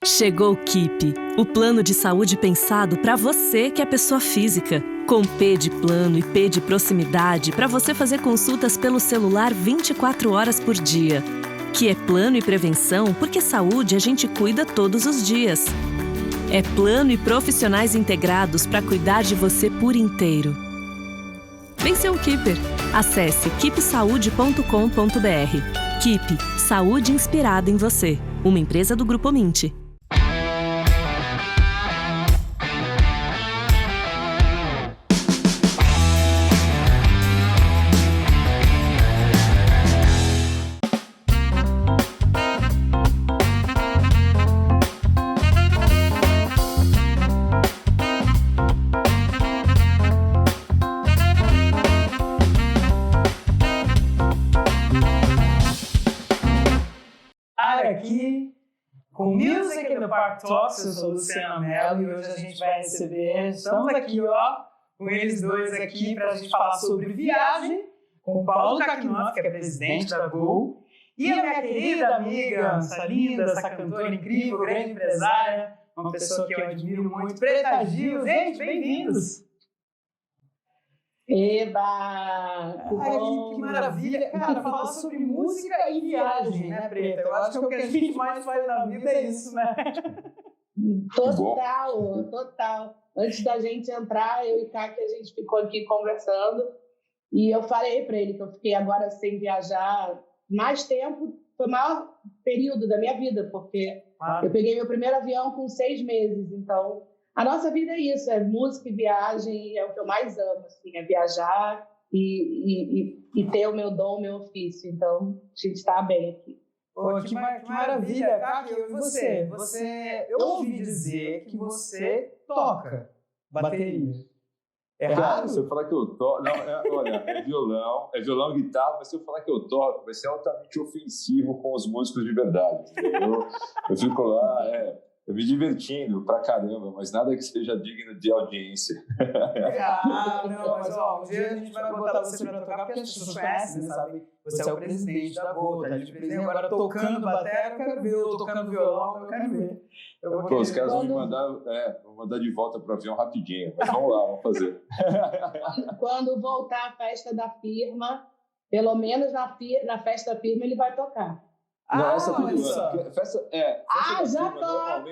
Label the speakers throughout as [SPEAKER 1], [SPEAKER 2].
[SPEAKER 1] Chegou o Keep, o plano de saúde pensado para você que é pessoa física. Com P de plano e P de proximidade para você fazer consultas pelo celular 24 horas por dia. Que é plano e prevenção porque saúde a gente cuida todos os dias. É plano e profissionais integrados para cuidar de você por inteiro. Vem ser um Keeper. Acesse keepsaude.com.br. Keep, saúde inspirada em você. Uma empresa do Grupo Mint.
[SPEAKER 2] Aqui com Music in the Park Talks, eu sou Luciana Mello e hoje a gente vai receber, estamos aqui com eles dois aqui para a gente falar sobre viagem, com o Paulo Kakinoff, que é presidente da Gol, e a minha querida amiga, essa linda, essa cantora incrível, grande empresária, uma pessoa que eu admiro muito, Preta Gil. Gente, bem-vindos!
[SPEAKER 3] Eba!
[SPEAKER 2] Que maravilha! Cara, falar sobre música e viagem, né, Preta? Eu acho que o que a gente mais faz na vida é isso, né?
[SPEAKER 3] Total. Antes da gente entrar, eu e Kaki, a gente ficou aqui conversando e eu falei para ele que eu fiquei agora sem viajar mais tempo, foi o maior período da minha vida, porque eu peguei meu primeiro avião com 6 meses, então... A nossa vida é isso, é música e viagem, é o que eu mais amo, assim, é viajar e ter o meu dom, o meu ofício. Então, a gente está bem aqui.
[SPEAKER 2] Pô, que maravilha, Kaki, e você... Eu ouvi dizer que você toca bateria. É raro?
[SPEAKER 4] Se eu falar que eu toco... Não, olha, é violão e guitarra, mas se eu falar que eu toco, vai ser altamente ofensivo com os músicos de verdade. Eu fico lá, eu me divertindo pra caramba, mas nada que seja digno de audiência.
[SPEAKER 2] Não, mas um dia a gente vai botar você pra tocar, porque as pessoas conhecem, né, sabe? Você é o presidente da Gol, tá de presidente, agora tocando bateria, eu quero ver, eu tocando violão, eu quero ver.
[SPEAKER 4] Os caras vão me mandar de volta pro avião rapidinho, mas vamos lá, vamos fazer.
[SPEAKER 3] Quando voltar a festa da firma, pelo menos na festa da firma ele vai tocar.
[SPEAKER 4] Não, essa festa
[SPEAKER 3] já toca!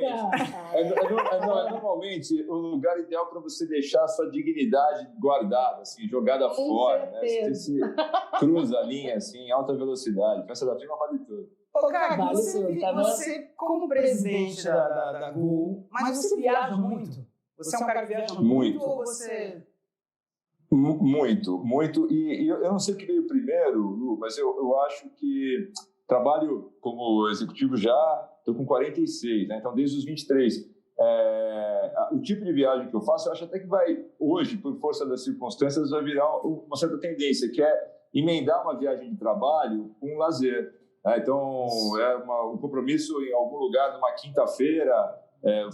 [SPEAKER 4] Normalmente o lugar ideal para você deixar a sua dignidade guardada, assim, jogada fora, né? Você cruza a linha assim, em alta velocidade. Festa da firma vale tudo.
[SPEAKER 2] Ô, cara, você como presidente da Gol, mas você viaja muito? Você é um cara que viaja muito ou você...
[SPEAKER 4] Muito. E eu não sei o que veio primeiro, Lu, mas eu acho que... Trabalho como executivo já, estou com 46, né? Então desde os 23. O tipo de viagem que eu faço, eu acho até que vai, hoje, por força das circunstâncias, vai virar uma certa tendência, que é emendar uma viagem de trabalho com um lazer. Né? Então, um compromisso em algum lugar, numa quinta-feira,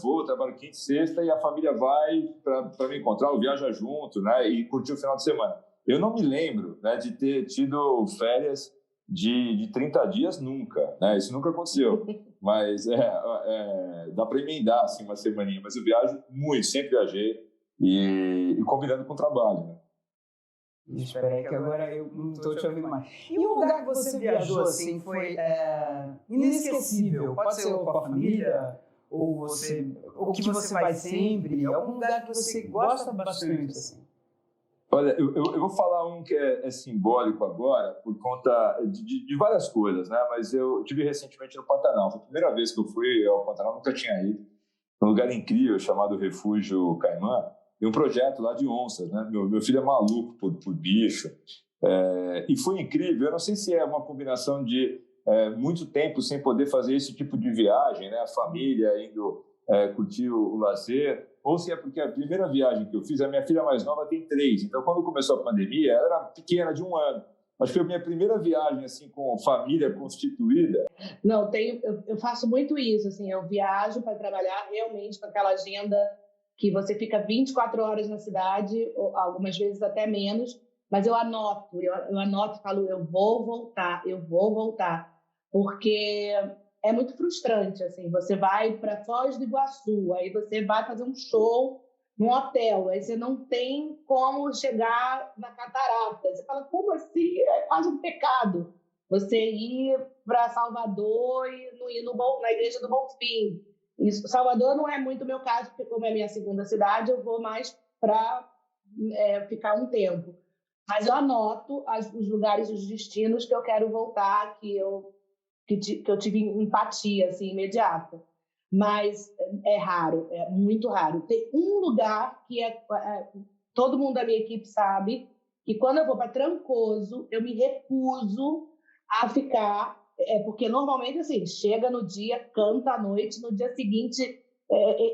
[SPEAKER 4] vou, trabalho quinta e sexta, e a família vai para me encontrar, ou viaja junto, né? E curtir o final de semana. Eu não me lembro, né, de ter tido férias de 30 dias, nunca, né? Isso nunca aconteceu, mas dá para emendar assim, uma semaninha, mas eu viajo muito, sempre viajei e combinando com o trabalho, né?
[SPEAKER 2] Espera aí que agora eu não estou te ouvindo mais. E um lugar que você viajou assim foi inesquecível? Pode ser com a família, ou que você vai sempre, algum lugar que você gosta bastante assim?
[SPEAKER 4] Olha, eu vou falar um que é simbólico agora, por conta de várias coisas, né? Mas eu estive recentemente no Pantanal. Foi a primeira vez que eu fui ao Pantanal, nunca tinha ido. Um lugar incrível chamado Refúgio Caimã. E um projeto lá de onças, né? Meu filho é maluco por bicho. E foi incrível. Eu não sei se é uma combinação de muito tempo sem poder fazer esse tipo de viagem, né? A família indo curtir o lazer. Ou se é porque a primeira viagem que eu fiz, a minha filha mais nova tem 3. Então, quando começou a pandemia, ela era pequena, de 1 ano. Mas foi a minha primeira viagem, assim, com família constituída.
[SPEAKER 3] Não, eu faço muito isso, assim, eu viajo para trabalhar realmente com aquela agenda que você fica 24 horas na cidade, ou algumas vezes até menos, mas eu anoto e falo, eu vou voltar, porque é muito frustrante, assim. Você vai para Foz do Iguaçu, aí você vai fazer um show num hotel, aí você não tem como chegar na catarata. Você fala, como assim? É quase um pecado você ir para Salvador e não ir na Igreja do Bonfim. Isso, Salvador não é muito o meu caso, porque como é a minha segunda cidade, eu vou mais para ficar um tempo. Mas eu anoto os lugares, os destinos que eu quero voltar, que eu tive empatia assim, imediata. Mas é raro, é muito raro. Tem um lugar que todo mundo da minha equipe sabe, que quando eu vou para Trancoso, eu me recuso a ficar, porque normalmente assim, chega no dia, canta à noite, no dia seguinte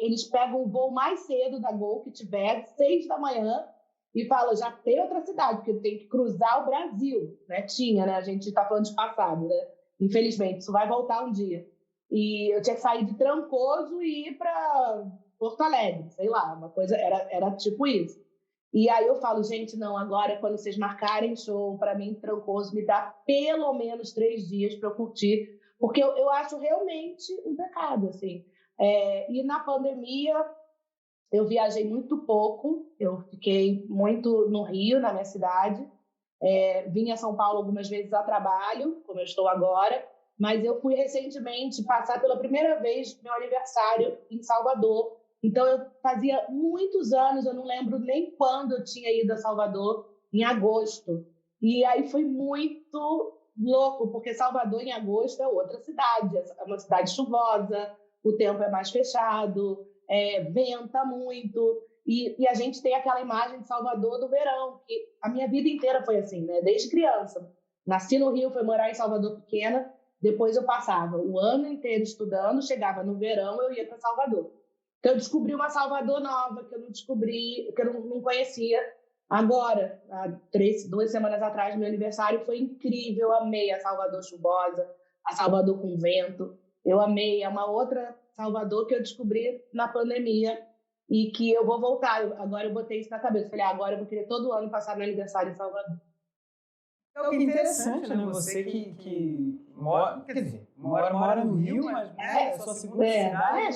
[SPEAKER 3] eles pegam o voo mais cedo da Gol que tiver, 6 da manhã, e falam, já tem outra cidade, porque tem que cruzar o Brasil, né? Tinha, né? A gente está falando de passado, né? Infelizmente, isso vai voltar um dia. E eu tinha que sair de Trancoso e ir para Porto Alegre, sei lá, uma coisa, era tipo isso. E aí eu falo, gente, não, agora quando vocês marcarem show, para mim, Trancoso, me dá pelo menos 3 dias para eu curtir, porque eu acho realmente um pecado, assim. E na pandemia, eu viajei muito pouco, eu fiquei muito no Rio, na minha cidade, vim a São Paulo algumas vezes a trabalho, como eu estou agora, mas eu fui recentemente passar pela primeira vez meu aniversário em Salvador. Então, eu fazia muitos anos, eu não lembro nem quando eu tinha ido a Salvador, em agosto. E aí foi muito louco, porque Salvador, em agosto, é outra cidade. É uma cidade chuvosa, o tempo é mais fechado, venta muito. E a gente tem aquela imagem de Salvador do verão, que a minha vida inteira foi assim, né? Desde criança. Nasci no Rio, fui morar em Salvador pequena, depois eu passava o ano inteiro estudando, chegava no verão, eu ia para Salvador. Então, eu descobri uma Salvador nova, que eu não descobri, que eu não conhecia. Agora, há 2 semanas atrás, meu aniversário foi incrível, eu amei a Salvador chuvosa, a Salvador com vento, eu amei, é uma outra Salvador que eu descobri na pandemia e que eu vou voltar. Agora eu botei isso na cabeça, falei, agora eu vou querer todo ano passar meu aniversário em Salvador.
[SPEAKER 2] Então, que interessante, né? Você que mora, quer dizer, mora no Rio, mas é sua segunda cidade.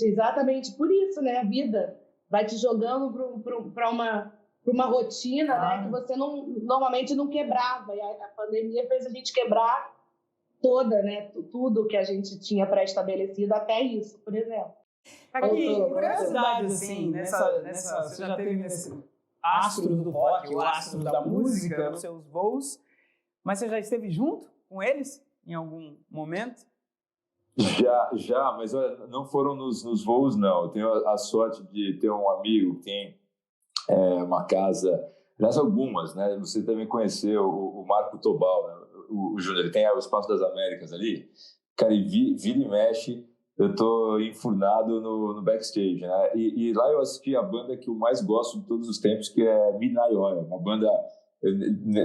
[SPEAKER 3] Exatamente por isso, né? A vida vai te jogando para uma rotina, né? Que você normalmente não quebrava. E a pandemia fez a gente quebrar toda, né? Tudo que a gente tinha pré-estabelecido, até isso, por exemplo.
[SPEAKER 2] Aqui, curiosidade, assim, você já teve nesse astro do rock, o astro da música, nos seus voos, mas você já esteve junto com eles em algum momento?
[SPEAKER 4] Já, mas olha, não foram nos voos, não. Eu tenho a sorte de ter um amigo que tem uma casa, aliás, algumas, né? Você também conheceu o Marco Tobal, né? O Júnior, ele tem o Espaço das Américas ali. Cara, e vira e mexe, eu tô enfurnado no backstage, né? E lá eu assisti a banda que eu mais gosto de todos os tempos, que é Midnight Oil, uma banda, eu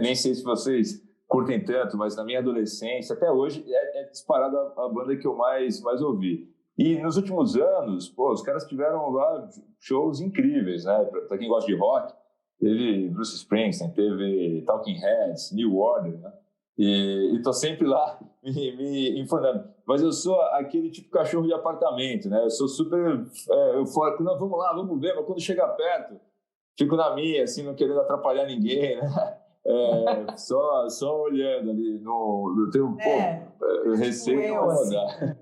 [SPEAKER 4] nem sei se vocês curtem tanto, mas na minha adolescência, até hoje, é disparada a banda que eu mais ouvi. E nos últimos anos, os caras tiveram lá shows incríveis, né? Para quem gosta de rock, teve Bruce Springsteen, teve Talking Heads, New Order, né? E tô sempre lá me informando. Mas eu sou aquele tipo cachorro de apartamento, né? Eu sou super eufórico. Não, vamos lá, vamos ver. Mas quando chega perto, fico na minha, assim, não querendo atrapalhar ninguém, né? Só olhando ali. Eu tenho receio de incomodar.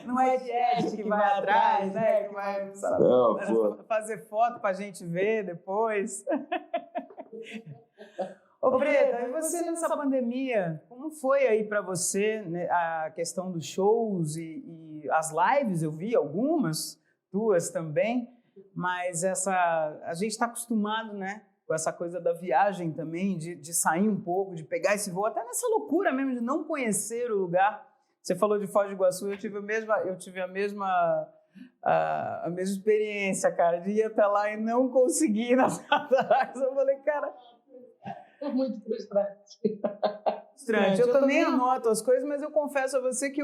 [SPEAKER 2] Não é Jet que vai atrás, né? Que vai fazer foto pra gente ver depois. Ô, Preta, e você nessa pandemia, como foi aí para você, né, a questão dos shows e as lives? Eu vi algumas, tuas também, mas a gente está acostumado, né, com essa coisa da viagem também, de sair um pouco, de pegar esse voo, até nessa loucura mesmo de não conhecer o lugar. Você falou de Foz do Iguaçu, eu tive a mesma experiência, cara, de ir até lá e não conseguir nas cataratas. Eu falei, cara,
[SPEAKER 3] Muito frustrante.
[SPEAKER 2] Eu também anoto as coisas, mas eu confesso a você que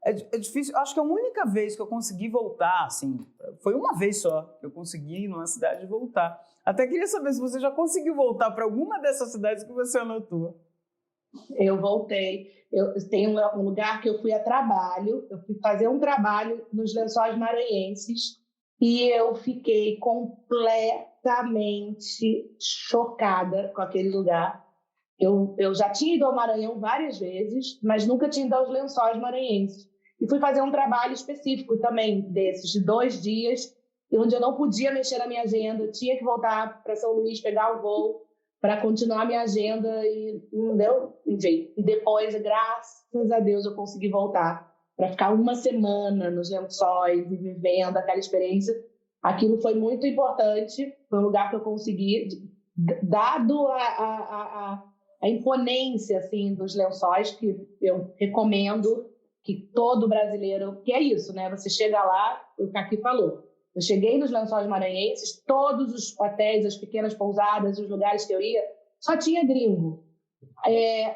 [SPEAKER 2] é difícil. Acho que a única vez que eu consegui voltar, assim, foi uma vez só que eu consegui ir numa cidade voltar. Até queria saber se você já conseguiu voltar para alguma dessas cidades que você anotou.
[SPEAKER 3] Eu voltei. Eu tenho um lugar que eu fui a trabalho. Eu fui fazer um trabalho nos Lençóis Maranhenses e eu fiquei completamente chocada com aquele lugar. Eu já tinha ido ao Maranhão várias vezes, mas nunca tinha ido aos Lençóis Maranhenses. E fui fazer um trabalho específico também desses, de 2 dias, onde eu não podia mexer na minha agenda, eu tinha que voltar para São Luís, pegar o voo para continuar a minha agenda e não deu, enfim. E depois, graças a Deus, eu consegui voltar para ficar uma semana nos Lençóis e vivendo aquela experiência. Aquilo foi muito importante, foi um lugar que eu consegui, dado a imponência assim, dos Lençóis, que eu recomendo que todo brasileiro... Que é isso, né? Você chega lá, o Caqui falou, eu cheguei nos Lençóis Maranhenses, todos os hotéis, as pequenas pousadas, os lugares que eu ia, só tinha gringo.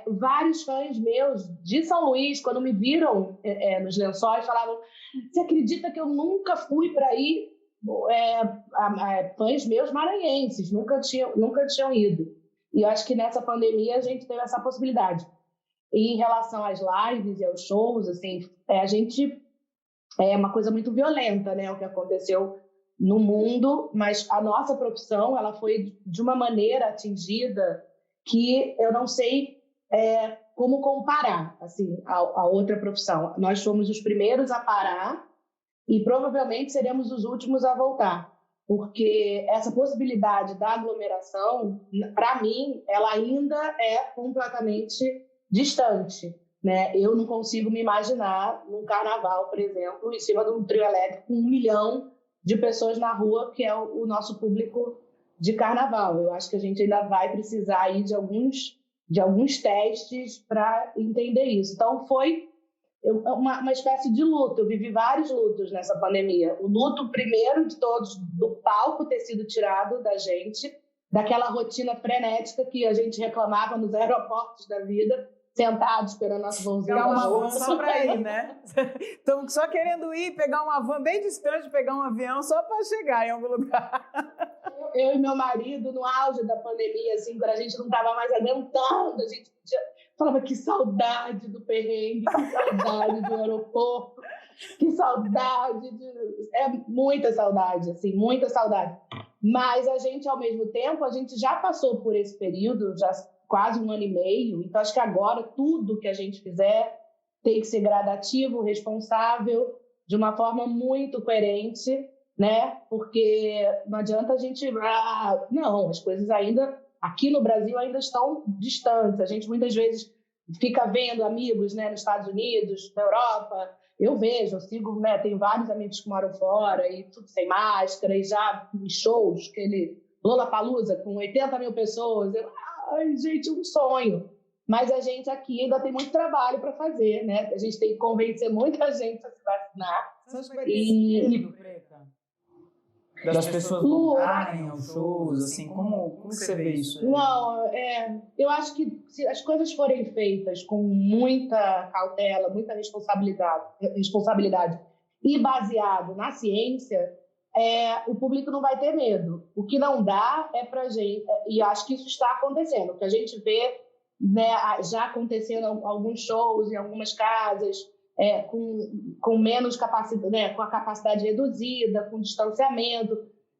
[SPEAKER 3] Vários fãs meus de São Luís, quando me viram nos Lençóis, falavam: você acredita que eu nunca fui para aí? Fãs meus maranhenses, nunca tinham ido. E eu acho que nessa pandemia a gente teve essa possibilidade. E em relação às lives e aos shows, assim, a gente... É uma coisa muito violenta, né, o que aconteceu no mundo, mas a nossa profissão ela foi de uma maneira atingida que eu não sei como comparar assim, a outra profissão. Nós fomos os primeiros a parar e provavelmente seremos os últimos a voltar, porque essa possibilidade da aglomeração, para mim, ela ainda é completamente distante. Né? Eu não consigo me imaginar num carnaval, por exemplo, em cima de um trio elétrico com 1 milhão de pessoas na rua, que é o nosso público de carnaval. Eu acho que a gente ainda vai precisar aí de alguns testes para entender isso. Então, foi uma espécie de luto. Eu vivi vários lutos nessa pandemia. O luto, primeiro de todos, do palco ter sido tirado da gente, daquela rotina frenética que a gente reclamava nos aeroportos da vida, sentados esperando nosso voozinho.
[SPEAKER 2] Pegar uma van só para ir, né? Estamos só querendo ir, pegar uma van bem distante, pegar um avião só para chegar em algum lugar.
[SPEAKER 3] Eu e meu marido, no auge da pandemia, assim, quando a gente não estava mais aguentando, a gente falava: que saudade do perrengue, que saudade do aeroporto, que saudade muita saudade, assim, muita saudade. Mas a gente, ao mesmo tempo, a gente já passou por esse período, já quase 1 ano e meio, então acho que agora tudo que a gente fizer tem que ser gradativo, responsável, de uma forma muito coerente, né? Porque não adianta a gente... Não, as coisas ainda, aqui no Brasil, ainda estão distantes. A gente muitas vezes fica vendo amigos, né, nos Estados Unidos, na Europa. Eu vejo, eu sigo, né, tenho vários amigos que moram fora e tudo sem máscara, e já em shows, aquele Lollapalooza com 80 mil pessoas. Ai, gente, um sonho. Mas a gente aqui ainda tem muito trabalho para fazer, né? A gente tem que convencer muita gente a se vacinar.
[SPEAKER 2] Você acha que vai ter medo, Preta? Das pessoas voltarem aos shows, assim, como você vê isso?
[SPEAKER 3] Não, eu acho que se as coisas forem feitas com muita cautela, muita responsabilidade e baseado na ciência, o público não vai ter medo. O que não dá é para gente, e acho que isso está acontecendo, o que a gente vê, né, já acontecendo alguns shows em algumas casas, com menos capacidade, né, com a capacidade reduzida, com distanciamento,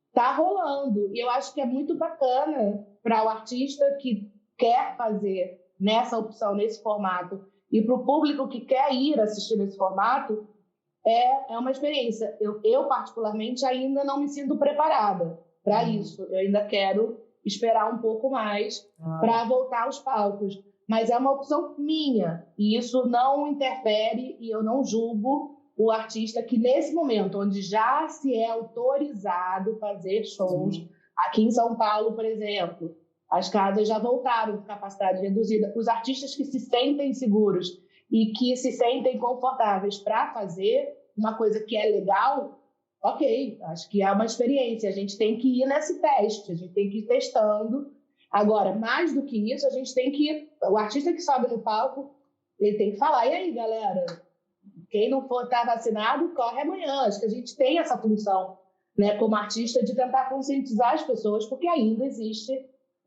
[SPEAKER 3] está rolando. E eu acho que é muito bacana para o artista que quer fazer nessa opção, nesse formato, e para o público que quer ir assistir nesse formato, é uma experiência. Eu, particularmente, ainda não me sinto preparada para isso. Eu ainda quero esperar um pouco mais para voltar aos palcos. Mas é uma opção minha, e isso não interfere, e eu não julgo o artista que, nesse momento, onde já se é autorizado fazer shows, aqui em São Paulo, por exemplo, as casas já voltaram com capacidade reduzida. Os artistas que se sentem seguros e que se sentem confortáveis para fazer uma coisa que é legal, ok, acho que é uma experiência. A gente tem que ir nesse teste, a gente tem que ir testando. Agora, mais do que isso, a gente tem que... O artista que sobe no palco, ele tem que falar, e aí, galera, quem não for estar vacinado, corre amanhã. Acho que a gente tem essa função, né, como artista, de tentar conscientizar as pessoas, porque ainda existe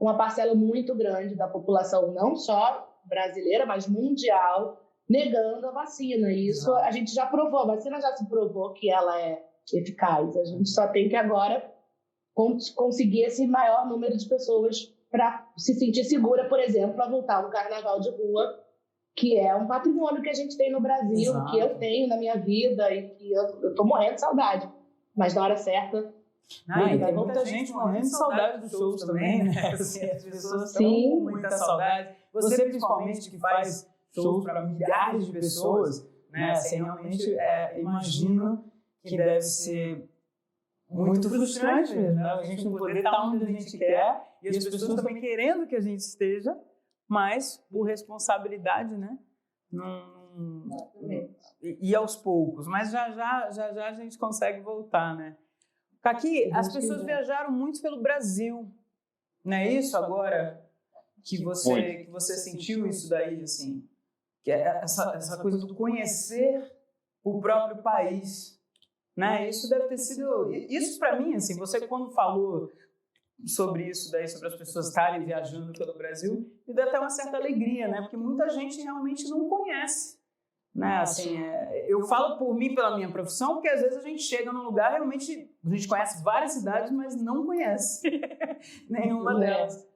[SPEAKER 3] uma parcela muito grande da população, não só brasileira, mas mundial, negando a vacina. E isso a gente já provou, a vacina já se provou que ela é eficaz. A gente só tem que agora conseguir esse maior número de pessoas para se sentir segura, por exemplo, para voltar ao carnaval de rua, que é um patrimônio que a gente tem no Brasil, que eu tenho na minha vida e que eu estou morrendo de saudade. Mas na hora certa...
[SPEAKER 2] E tem muita gente morrendo de saudade dos shows também, né? Assim, as pessoas estão com muita saudade. Você, principalmente, que faz shows para milhares de pessoas, né? Assim, realmente, imagino que deve ser muito frustrante mesmo, né? A gente não poder estar onde a gente quer e as pessoas também querendo que a gente esteja, mas por responsabilidade, né? E aos poucos. Mas já a gente consegue voltar, né? Caqui, as pessoas viajaram muito pelo Brasil, não é isso agora que você sentiu isso daí, assim? Que é essa coisa do conhecer o próprio país, né? Isso deve ter sido... Isso para mim, assim, você quando falou sobre isso daí, sobre as pessoas estarem viajando pelo Brasil, me deu até uma certa alegria, né? Porque muita gente realmente não conhece. Né? Assim, eu falo por mim, pela minha profissão, porque às vezes a gente chega num lugar realmente a gente conhece várias cidades, mas não conhece nenhuma delas.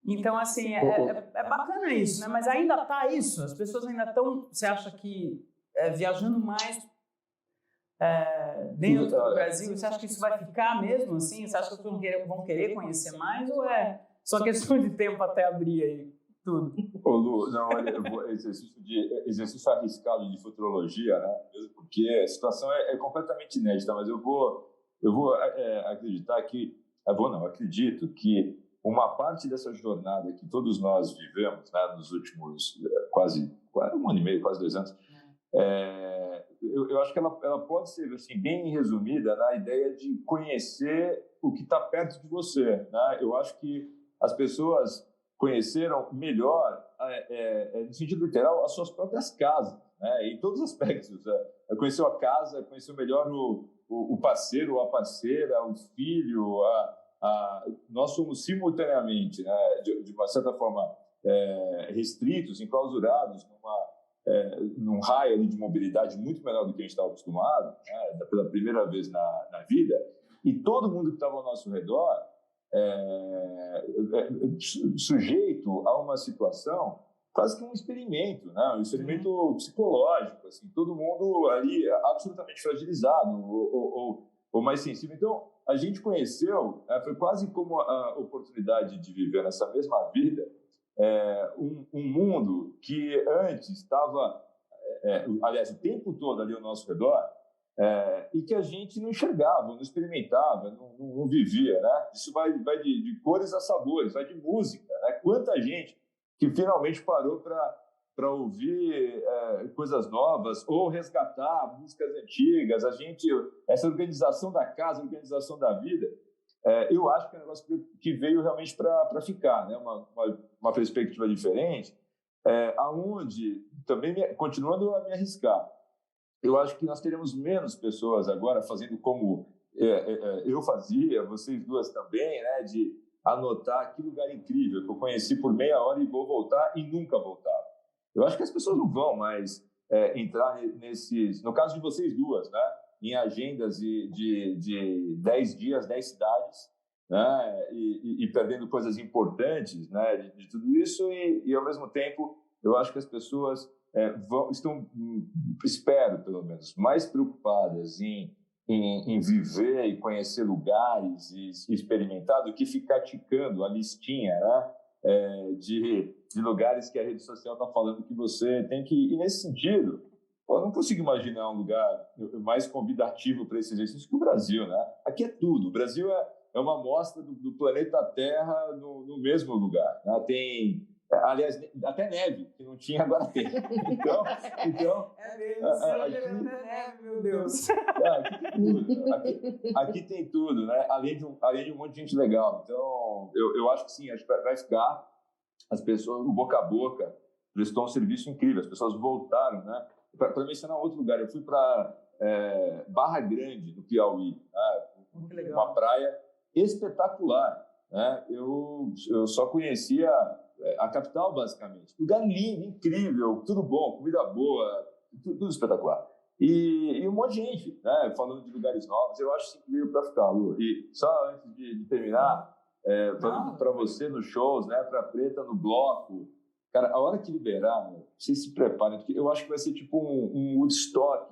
[SPEAKER 2] Então, assim, é bacana isso, né? Mas ainda tá isso, as pessoas ainda estão, você acha que viajando mais dentro do Brasil, você acha que isso vai ficar mesmo assim? Você acha que as pessoas vão querer conhecer mais ou é só questão de tempo até abrir aí? Tudo.
[SPEAKER 4] Ô, Lu, não, olha, exercício arriscado de futurologia, né? Mesmo porque a situação é completamente inédita, mas eu vou acreditar que, acredito que uma parte dessa jornada que todos nós vivemos, né, nos últimos quase 1 ano e meio, quase 2 anos, eu acho que ela pode ser assim, bem resumida na ideia de conhecer o que está perto de você, né? Eu acho que as pessoas conheceram melhor, no sentido literal, as suas próprias casas, né? Em todos os aspectos. Conheceu a casa, conheceu melhor o parceiro, ou a parceira, o filho. Nós somos simultaneamente, né, de uma certa forma, restritos, enclausurados num raio ali de mobilidade muito menor do que a gente estava acostumado, né, pela primeira vez na vida, e todo mundo que estava ao nosso redor sujeito a uma situação quase que um experimento, né? Um experimento psicológico, assim, todo mundo ali absolutamente fragilizado ou mais sensível. Então, a gente conheceu, foi quase como a oportunidade de viver nessa mesma vida um mundo que antes estava, aliás, o tempo todo ali ao nosso redor, e que a gente não enxergava, não experimentava, não vivia, né? Isso vai de cores a sabores, vai de música, né? Quanta gente que finalmente parou para ouvir coisas novas ou resgatar músicas antigas. Essa organização da casa, organização da vida, eu acho que é um negócio que veio realmente para ficar, né? Uma perspectiva diferente, aonde também continuando a me arriscar. Eu acho que nós teremos menos pessoas agora fazendo como eu fazia, vocês duas também, né, de anotar que lugar incrível que eu conheci por meia hora e vou voltar e nunca voltar. Eu acho que as pessoas não vão mais entrar nesses, no caso de vocês duas, né, em agendas de 10 dias, 10 cidades, né, e perdendo coisas importantes, né, de tudo isso e ao mesmo tempo eu acho que as pessoas estão, espero pelo menos, mais preocupadas em viver e conhecer lugares e experimentar do que ficar ticando a listinha, né, de lugares que a rede social está falando que você tem que ir. E nesse sentido, eu não consigo imaginar um lugar mais convidativo para esse exercício que o Brasil, né? Aqui é tudo. O Brasil é uma amostra do planeta Terra no mesmo lugar, né? Tem Aliás, até neve, que não tinha, agora tem. Então
[SPEAKER 2] é mesmo, neve, meu Deus.
[SPEAKER 4] Aqui tem tudo, né? Além de um monte de gente legal. Então, eu acho que sim, acho que vai ficar. As pessoas, o boca a boca, prestou um serviço incrível. As pessoas voltaram, né? Para mencionar outro lugar, eu fui para Barra Grande, no Piauí, né? Uma praia espetacular, né? Eu só conhecia a capital, basicamente. Lugar lindo, incrível, tudo bom, comida boa, tudo espetacular. E um monte de gente, né? Falando de lugares novos, eu acho que veio para ficar, Lu. E só antes de terminar, para você nos shows, né? Para Preta no bloco, cara, a hora que liberar, vocês se preparem, porque eu acho que vai ser tipo um Woodstock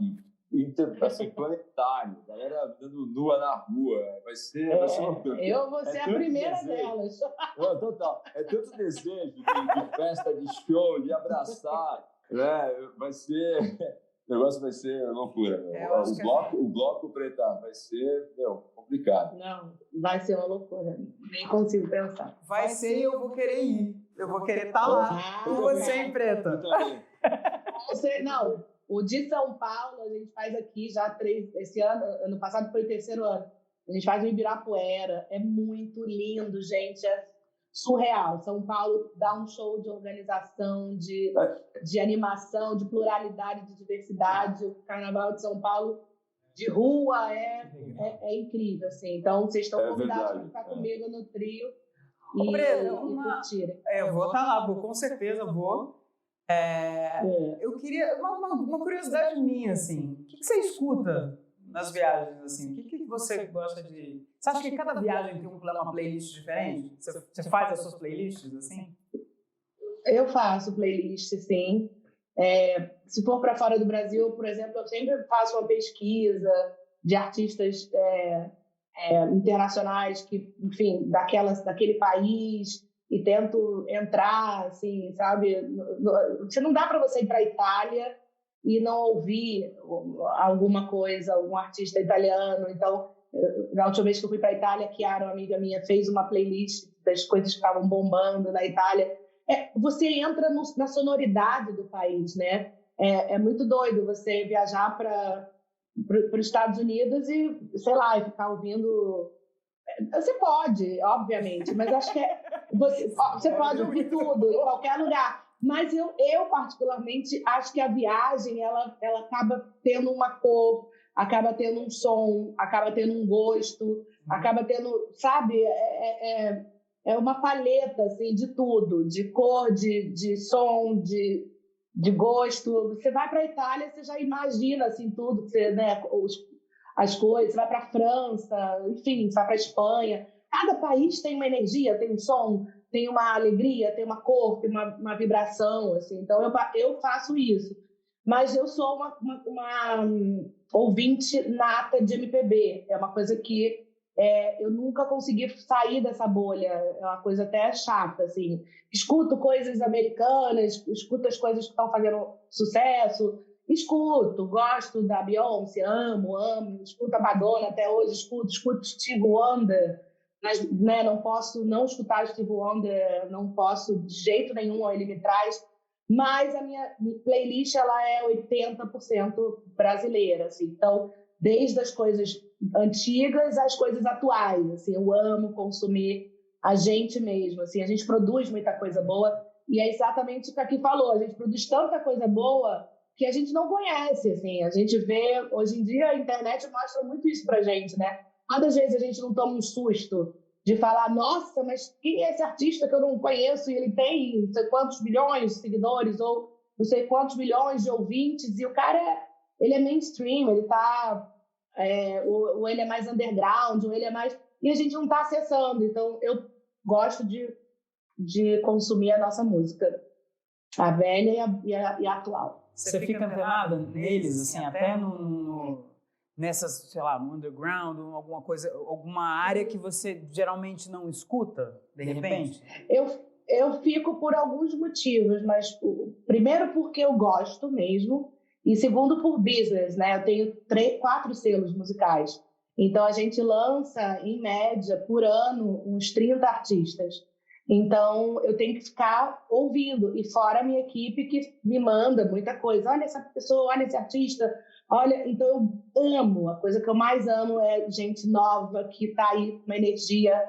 [SPEAKER 4] assim, planetário, galera dando nua na rua, vai ser
[SPEAKER 3] eu vou ser a primeira delas.
[SPEAKER 4] Não, total, é tanto desejo de festa, de show, de abraçar, né? O negócio vai ser loucura. O bloco Preta vai ser, complicado.
[SPEAKER 3] Não, vai ser uma loucura, nem consigo pensar.
[SPEAKER 2] Vai ser e eu vou querer ir, eu vou querer estar lá com você em Preta.
[SPEAKER 3] Não, o de São Paulo a gente faz aqui já esse ano passado foi o 3º ano. A gente faz no Ibirapuera, é muito lindo, gente, é surreal. São Paulo dá um show de organização, de animação, de pluralidade, de diversidade. O Carnaval de São Paulo de rua é incrível, assim. Então, vocês estão convidados para ficar comigo no trio e curtirem.
[SPEAKER 2] Eu vou estar lá, com certeza vou. Eu queria uma curiosidade minha, assim, o que você escuta nas viagens, assim? O que você gosta de... Você acha que cada viagem tem uma playlist diferente? Você faz as suas playlists, assim?
[SPEAKER 3] Eu faço playlist, sim. Se for para fora do Brasil, por exemplo, eu sempre faço uma pesquisa de artistas internacionais que, enfim, daquele país, e tento entrar, assim, sabe? Não dá para você ir para a Itália e não ouvir alguma coisa, algum artista italiano. Então, na última vez que eu fui para a Itália, a Chiara, uma amiga minha, fez uma playlist das coisas que estavam bombando na Itália. Você entra na sonoridade do país, né? É muito doido você viajar para os Estados Unidos e, sei lá, ficar ouvindo... Você pode, obviamente, mas acho que você pode ouvir tudo, em qualquer lugar. Mas eu particularmente, acho que a viagem, ela acaba tendo uma cor, acaba tendo um som, acaba tendo um gosto, acaba tendo, sabe, é uma paleta, assim, de tudo, de cor, de som, de gosto. Você vai para a Itália, você já imagina, assim, tudo, você, né, as coisas, você vai para a França, enfim, você vai para a Espanha. Cada país tem uma energia, tem um som, tem uma alegria, tem uma cor, tem uma vibração, assim. Então, eu faço isso. Mas eu sou uma ouvinte nata de MPB. É uma coisa que eu nunca consegui sair dessa bolha. É uma coisa até chata, assim. Escuto coisas americanas, escuto as coisas que estão fazendo sucesso, gosto da Beyoncé, amo, escuto a Madonna até hoje, escuto Stevie Wonder, mas, né, não posso não escutar Stevie Wonder, não posso de jeito nenhum, ele me traz, mas a minha playlist ela é 80% brasileira, assim, então, desde as coisas antigas às coisas atuais, assim, eu amo consumir a gente mesmo, assim, a gente produz muita coisa boa, e é exatamente o que aqui falou, a gente produz tanta coisa boa que a gente não conhece, assim, a gente vê, hoje em dia a internet mostra muito isso pra gente, né? Quantas vezes a gente não toma um susto de falar, nossa, mas quem é esse artista que eu não conheço e ele tem não sei quantos milhões de seguidores ou não sei quantos milhões de ouvintes e o cara, ele é mainstream, ele tá, ou ele é mais underground, ou ele é mais... E a gente não tá acessando, então eu gosto de consumir a nossa música, a velha e a atual.
[SPEAKER 2] Você fica antenada neles, assim, até nessas, sei lá, no underground, alguma coisa, alguma área que você geralmente não escuta, de repente?
[SPEAKER 3] Eu fico por alguns motivos, mas primeiro porque eu gosto mesmo, e segundo por business, né? Eu tenho 4 selos musicais, então a gente lança, em média, por ano, uns 30 artistas. Então, eu tenho que ficar ouvindo. E fora a minha equipe que me manda muita coisa. Olha essa pessoa, olha esse artista. Olha, então eu amo. A coisa que eu mais amo é gente nova que está aí com uma energia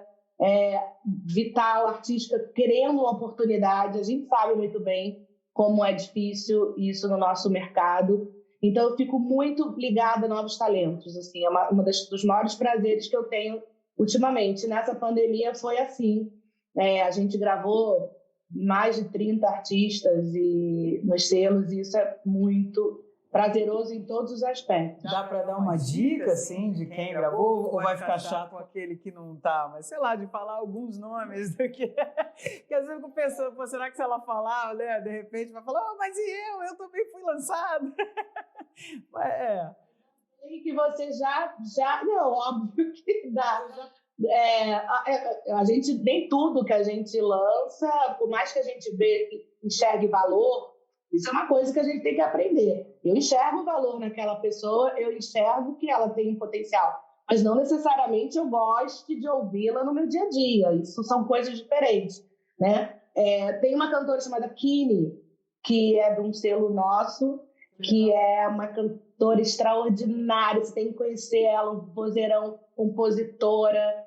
[SPEAKER 3] vital, artística, querendo uma oportunidade. A gente sabe muito bem como é difícil isso no nosso mercado. Então, eu fico muito ligada a novos talentos. Assim, é dos maiores prazeres que eu tenho ultimamente. Nessa pandemia foi assim. A gente gravou mais de 30 artistas nos selos, e isso é muito prazeroso em todos os aspectos.
[SPEAKER 2] Dá para dar uma dica, assim, de quem gravou? Ou vai ficar chato com aquele que não tá? Mas, sei lá, de falar alguns nomes do que às vezes eu fico pensando, pô, será que se ela falar, né, de repente vai falar, mas e eu também fui lançado.
[SPEAKER 3] E que você já... Não, óbvio que dá. A gente, nem tudo que a gente lança, por mais que a gente enxergue valor, isso é uma coisa que a gente tem que aprender. Eu enxergo valor naquela pessoa, eu enxergo que ela tem um potencial, mas não necessariamente eu goste de ouvi-la no meu dia a dia. Isso são coisas diferentes, né? Tem uma cantora chamada Kini, que é de um selo nosso, que é uma cantora extraordinária, você tem que conhecer ela, um vozeirão, compositora,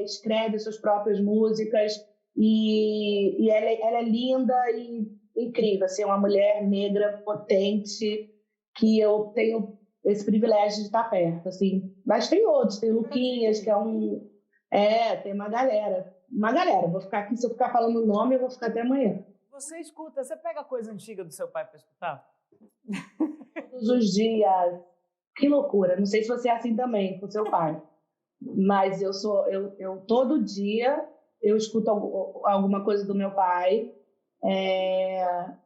[SPEAKER 3] escreve suas próprias músicas, e ela é linda e incrível, assim, uma mulher negra potente, que eu tenho esse privilégio de estar perto, assim. Mas tem outros, tem o Luquinhas, que tem uma galera, vou ficar aqui, se eu ficar falando o nome, eu vou ficar até amanhã.
[SPEAKER 2] Você pega coisa antiga do seu pai para escutar?
[SPEAKER 3] Todos os dias, que loucura, não sei se você é assim também com seu pai, mas eu todo dia eu escuto alguma coisa do meu pai,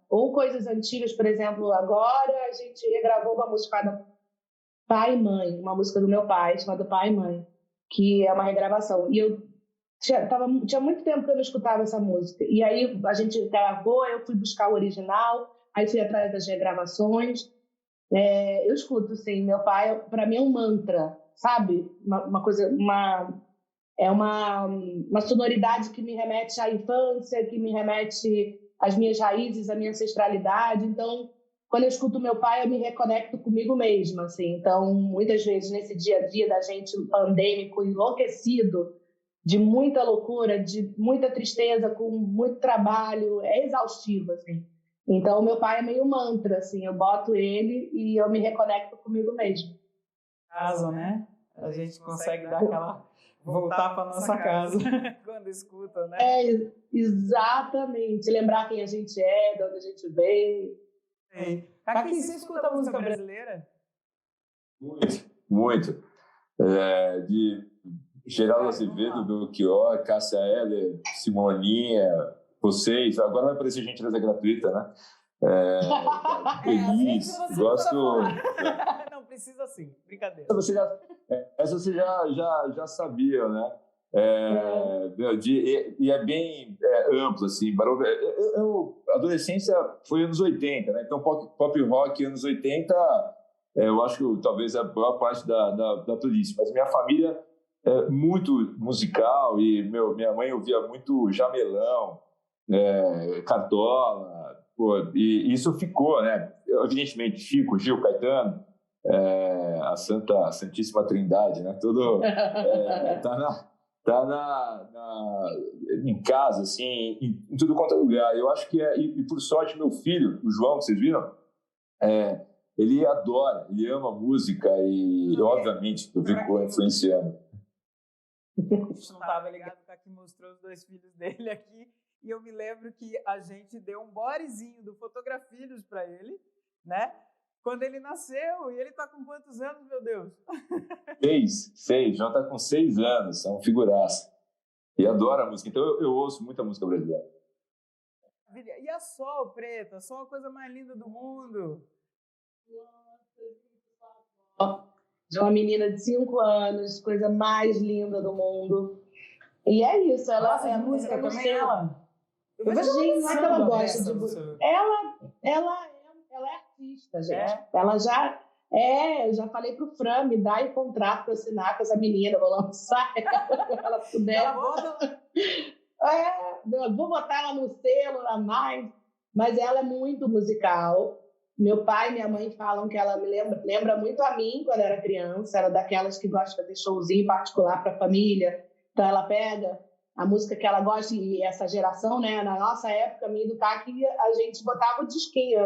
[SPEAKER 3] ou coisas antigas. Por exemplo, agora a gente regravou uma música chamada Pai e Mãe, uma música do meu pai chamada Pai e Mãe, que é uma regravação, e eu tinha muito tempo que eu não escutava essa música, e aí a gente gravou, eu fui buscar o original, aí fui atrás das regravações. Eu escuto, sim. Meu pai, para mim, é um mantra, sabe? Uma coisa, uma sonoridade que me remete à infância, que me remete às minhas raízes, à minha ancestralidade. Então, quando eu escuto meu pai, eu me reconecto comigo mesma, assim. Então, muitas vezes, nesse dia a dia da gente pandêmico, enlouquecido, de muita loucura, de muita tristeza, com muito trabalho, é exaustivo, assim. Então, meu pai é meio mantra, assim, eu boto ele e eu me reconecto comigo mesmo.
[SPEAKER 2] Casa, né? A gente consegue dar aquela... voltar para nossa casa quando escuta, né?
[SPEAKER 3] Exatamente. Lembrar quem a gente é, de onde a gente veio.
[SPEAKER 2] Aqui, você escuta música brasileira?
[SPEAKER 4] Muito. De Geraldo Azevedo, Belchior, Cássia Eller, Simoninha, vocês. Agora vai aparecer gentileza gratuita, né? Feliz, gosto...
[SPEAKER 2] Não, precisa sim, brincadeira.
[SPEAKER 4] Essa você já sabia, né? E é bem amplo, assim. A adolescência foi anos 80, né? Então, pop rock anos 80, eu acho que talvez a maior parte da playlist. Mas minha família é muito musical e minha mãe ouvia muito Jamelão, Cartola, e isso ficou, né? Evidentemente, Chico, Gil, Caetano, a Santíssima Trindade, né? Tudo em casa, assim, em tudo quanto é lugar. Eu acho que e por sorte meu filho, o João, que vocês viram, ele adora, ele ama música e obviamente eu fico influenciando.
[SPEAKER 2] A gente não estava ligado, o Kaki mostrou os 2 filhos dele aqui, e eu me lembro que a gente deu um bodyzinho do Fotografilhos para ele, né? Quando ele nasceu, e ele tá com quantos anos, meu Deus?
[SPEAKER 4] 6, já tá com 6 anos, é um figuraça. E adora a música, então eu ouço muita música brasileira.
[SPEAKER 2] E a Sol, Preta? A Sol é a coisa mais linda do mundo.
[SPEAKER 3] De uma menina de 5 anos, coisa mais linda do mundo. E é isso, ela
[SPEAKER 2] gosta de música também, ela?
[SPEAKER 3] Eu vejo gente, não é que ela gosta de música. Ela é artista, gente. Ela já eu já falei pro Fran, me dá aí contrato para assinar com essa menina, vou lançar ela quando ela puder. vou botar ela no selo, na mais. Mas ela é muito musical. Meu pai e minha mãe falam que ela me lembra muito a mim quando eu era criança. Era daquelas que gosta de fazer showzinho particular para a família. Então ela pega a música que ela gosta, e essa geração, né? Na nossa época, minha do CAC, a gente botava o disquinho.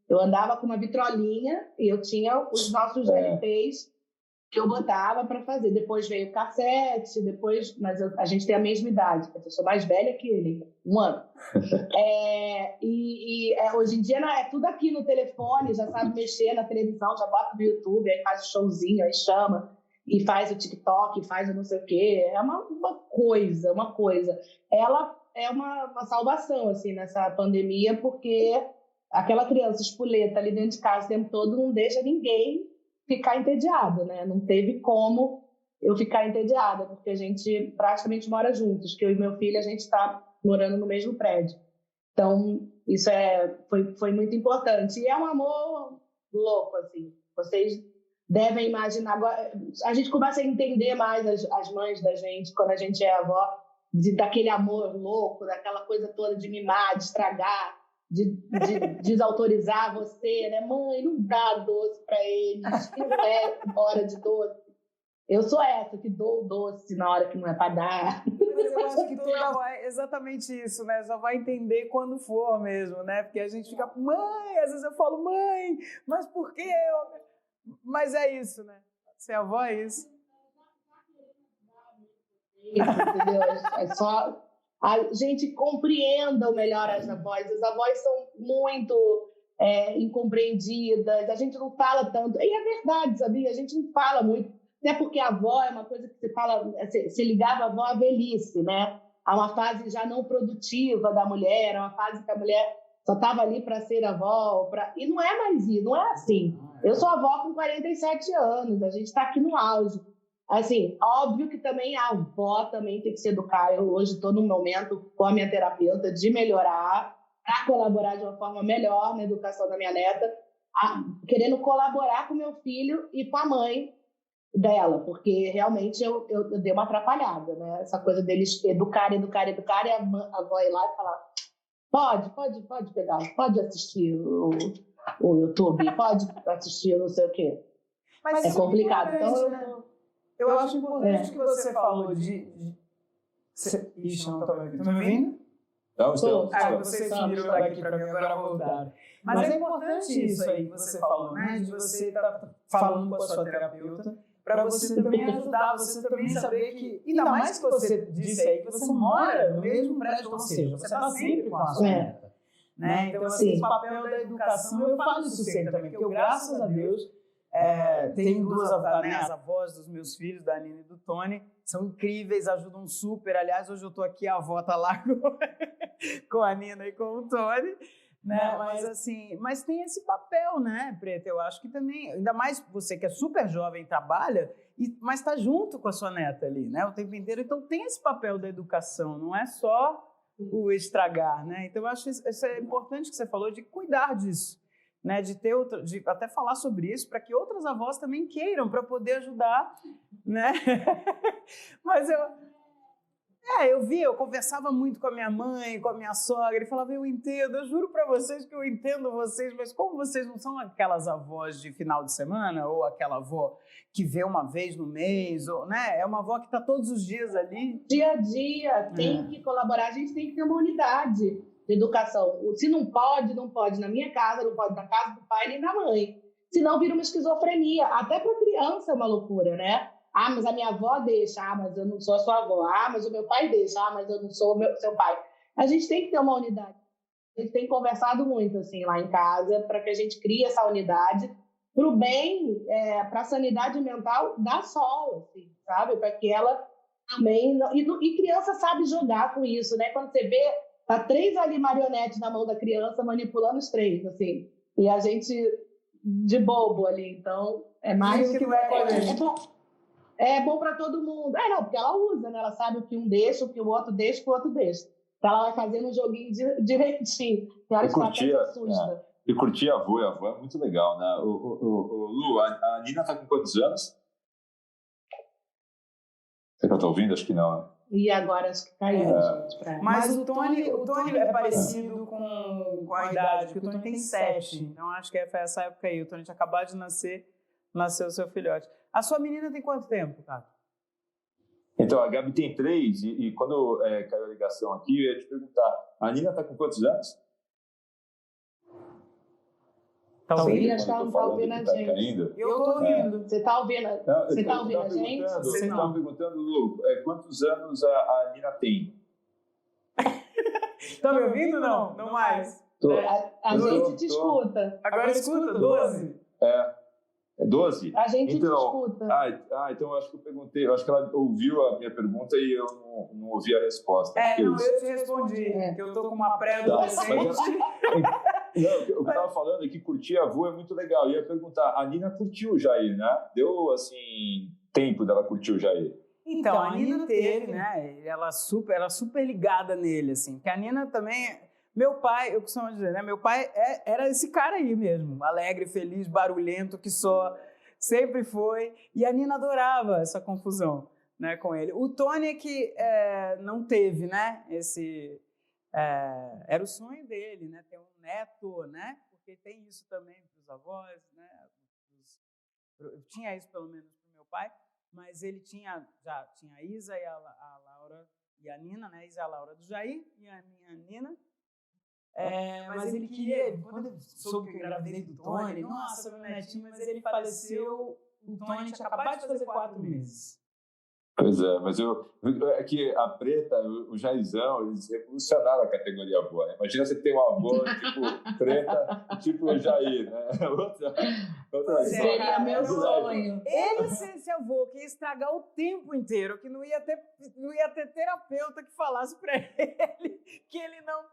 [SPEAKER 3] Eu andava com uma vitrolinha e eu tinha os nossos LPs que eu botava para fazer. Depois veio o cassete, mas a gente tem a mesma idade, eu sou mais velha que ele, 1 ano. Hoje em dia é tudo aqui no telefone, já sabe mexer na televisão, já bota no YouTube, aí faz o showzinho, aí chama, e faz o TikTok, faz o não sei o quê. É uma coisa. Ela é uma salvação, assim, nessa pandemia, porque aquela criança espoleta ali dentro de casa o tempo todo não deixa ninguém ficar entediado, né? Não teve como eu ficar entediada, porque a gente praticamente mora juntos, que eu e meu filho, a gente está morando no mesmo prédio. Então, isso foi muito importante. E é um amor louco, assim. Vocês devem imaginar. Agora, a gente começa a entender mais as mães da gente, quando a gente é avó, daquele amor louco, daquela coisa toda de mimar, de estragar, de desautorizar você, né? Mãe, não dá doce para eles, que não é hora de doce. Eu sou essa que dou o doce na hora que não é para dar.
[SPEAKER 2] Mas eu acho que toda avó é exatamente isso, né? Só vai entender quando for mesmo, né? Porque a gente fica, mãe, às vezes eu falo, mãe, mas por quê? Mas é isso, né? Ser avó é isso.
[SPEAKER 3] Entendeu? É só... gente, compreendam melhor as avós. As avós são muito incompreendidas, a gente não fala tanto. E é verdade, sabia? A gente não fala muito. Até porque a avó é uma coisa que você fala, se ligava a avó à velhice, né? A uma fase já não produtiva da mulher, uma fase que a mulher só estava ali para ser avó. E não é mais isso, não é assim. Eu sou avó com 47 anos, a gente está aqui no auge. Assim, óbvio que também a avó também tem que se educar. Eu hoje estou num momento com a minha terapeuta de melhorar, para colaborar de uma forma melhor na educação da minha neta, querendo colaborar com meu filho e com a mãe dela, porque realmente eu dei uma atrapalhada, né? Essa coisa deles educar, e a avó ir lá e falar, pode pegar, pode assistir o YouTube, pode assistir não sei o quê.
[SPEAKER 2] Mas
[SPEAKER 3] é complicado. Então,
[SPEAKER 2] né? Eu acho importante que você falou de... Ixi, não estou me ouvindo. Estão me ouvindo?
[SPEAKER 4] Não, estamos.
[SPEAKER 2] Vocês sumiram daqui para mim, agora voltaram. Mas é importante isso aí que você falou, né? De você estar falando com a sua terapeuta, para você também ajudar, você também saber que... Ainda mais que você disse aí que você mora no mesmo prédio, ou seja, você está sempre com a sua neta. Né? Então, assim, esse papel da educação, eu falo isso sempre também, porque eu, graças a Deus... tenho duas as avós dos meus filhos, da Nina e do Tony, são incríveis, ajudam super. Aliás, hoje eu estou aqui, a avó está lá com a Nina e com o Tony, né? Mas tem esse papel, né, Preta? Eu acho que também, ainda mais você que é super jovem, trabalha, mas está junto com a sua neta ali, né, o tempo inteiro. Então tem esse papel da educação, não é só o estragar, né? Então eu acho isso é importante que você falou, de cuidar disso. Né, de até falar sobre isso, para que outras avós também queiram, para poder ajudar, né? Mas eu conversava muito com a minha mãe, com a minha sogra, e falava, eu entendo, eu juro para vocês que eu entendo vocês, mas como vocês não são aquelas avós de final de semana, ou aquela avó que vê uma vez no mês, ou, né? É uma avó que está todos os dias ali.
[SPEAKER 3] Dia a dia, tem que colaborar, a gente tem que ter uma unidade de educação. Se não pode, não pode na minha casa, não pode na casa do pai nem da mãe. Senão vira uma esquizofrenia. Até para criança é uma loucura, né? Mas a minha avó deixa. Mas eu não sou a sua avó. Mas o meu pai deixa. Mas eu não sou seu pai. A gente tem que ter uma unidade. A gente tem conversado muito assim, lá em casa, para que a gente crie essa unidade para o bem, para a sanidade mental da Sol, assim, sabe? Para que ela também... E criança sabe jogar com isso, né? Quando você vê, tá 3 ali marionetes na mão da criança, manipulando os 3, assim. E a gente de bobo ali. Então, é mais do que é bom para todo mundo. Não, porque ela usa, né? Ela sabe o que um deixa, o que o outro deixa, o que o outro deixa. Então, ela vai fazendo um joguinho direitinho.
[SPEAKER 4] E curtir a avó é muito legal, né? Lu, a Nina tá com quantos anos? Você que eu tô ouvindo? Acho que não.
[SPEAKER 3] E agora acho que caiu, gente.
[SPEAKER 2] Mas o Tony é parecido com a idade, porque o Tony tem 7. Então acho que foi essa época aí. O Tony tinha acabado de nasceu o seu filhote. A sua menina tem quanto tempo, cara?
[SPEAKER 4] Então, a Gabi tem 3, e quando caiu a ligação aqui, eu ia te perguntar, a Nina está com quantos anos?
[SPEAKER 3] Talvez está ouvindo a gente.
[SPEAKER 4] Caindo.
[SPEAKER 2] Eu estou ouvindo.
[SPEAKER 3] Você está ouvindo, ouvindo a gente?
[SPEAKER 4] Você está perguntando, Lu, quantos anos a Nina tem?
[SPEAKER 2] Está me ouvindo? Não mais.
[SPEAKER 3] A gente te escuta.
[SPEAKER 2] Agora escuta, 12.
[SPEAKER 4] É 12?
[SPEAKER 3] A gente te escuta.
[SPEAKER 4] Então eu acho que eu perguntei, eu acho que ela ouviu a minha pergunta e eu não ouvi a resposta.
[SPEAKER 2] Eu te respondi, que eu tô com uma pré-adolescente.
[SPEAKER 4] O que eu estava falando é que curtir avô é muito legal. Eu ia perguntar, a Nina curtiu o Jair, né? Deu, assim, tempo dela curtir o Jair.
[SPEAKER 2] Então, a Nina teve, né? Ela super ligada nele, assim. Porque a Nina também... Meu pai, eu costumo dizer, né? Meu pai era esse cara aí mesmo. Alegre, feliz, barulhento, que só sempre foi. E a Nina adorava essa confusão, né, com ele. O Tony é que não teve, né? Era o sonho dele, né? Ter um neto, né? Porque tem isso também para os avós, né? Tinha isso pelo menos para o meu pai, mas ele já tinha a Isa e a Laura e a Nina, né? A Isa e a Laura do Jair e a minha Nina. Mas ele queria, quando ele soube que eu engravidei do Tony, nossa, meu netinho, mas ele faleceu, o Tony tinha acabado de fazer 4 meses.
[SPEAKER 4] Pois é, mas é que a Preta, o Jairzão, eles revolucionaram a categoria avó. Né? Imagina você ter uma avó tipo Preta, tipo o Jair, né? Outra
[SPEAKER 3] seria meu sonho.
[SPEAKER 2] Ele ser esse avô que ia estragar o tempo inteiro, que não ia ter terapeuta que falasse pra ele que ele não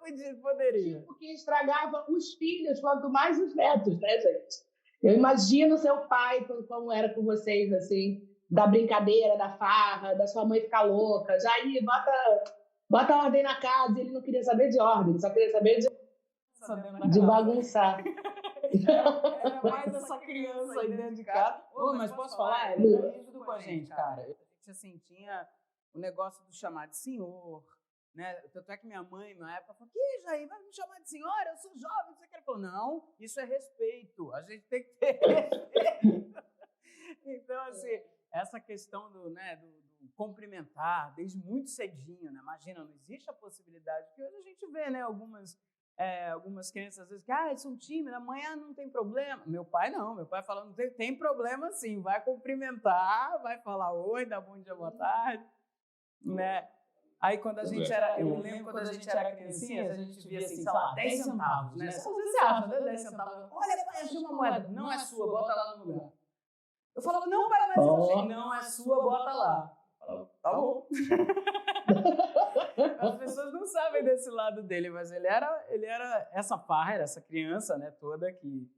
[SPEAKER 2] poderia.
[SPEAKER 3] Porque estragava os filhos, quanto mais os netos, né, gente? Eu imagino seu pai, como era com vocês, assim... da brincadeira, da farra, da sua mãe ficar louca. Jair, bota ordem na casa. Ele não queria saber de ordem, só queria saber de bagunçar.
[SPEAKER 2] Era mais essa criança aí dentro de casa. Mas posso falar? Ele era rígido com a gente, cara. A gente, assim, tinha o negócio do chamar de senhor, né? Tanto é que minha mãe, na época, falou, que Jair, vai me chamar de senhora? Eu sou jovem, você quer? Ele falou, não, isso é respeito. A gente tem que ter respeito. Então, assim... essa questão do cumprimentar desde muito cedinho, né? Imagina, não existe a possibilidade, que hoje a gente vê, né, algumas crianças às vezes que eles são tímidas, amanhã não tem problema. Meu pai não, meu pai falando, tem problema sim, vai cumprimentar, vai falar oi, dá bom dia, boa tarde, né? Aí quando a gente eu lembro quando a gente era criancinha, a gente via assim, sei lá, 10 centavos, né? Às vezes você acha, né? 10 centavos, olha, pai, achei uma moeda, não é sua, bota lá no lugar. Eu falava, não, pai, mas eu achei. Não é sua, bota lá. Eu falava, tá bom. As pessoas não sabem desse lado dele, mas ele era essa farra, era essa criança, né, toda que,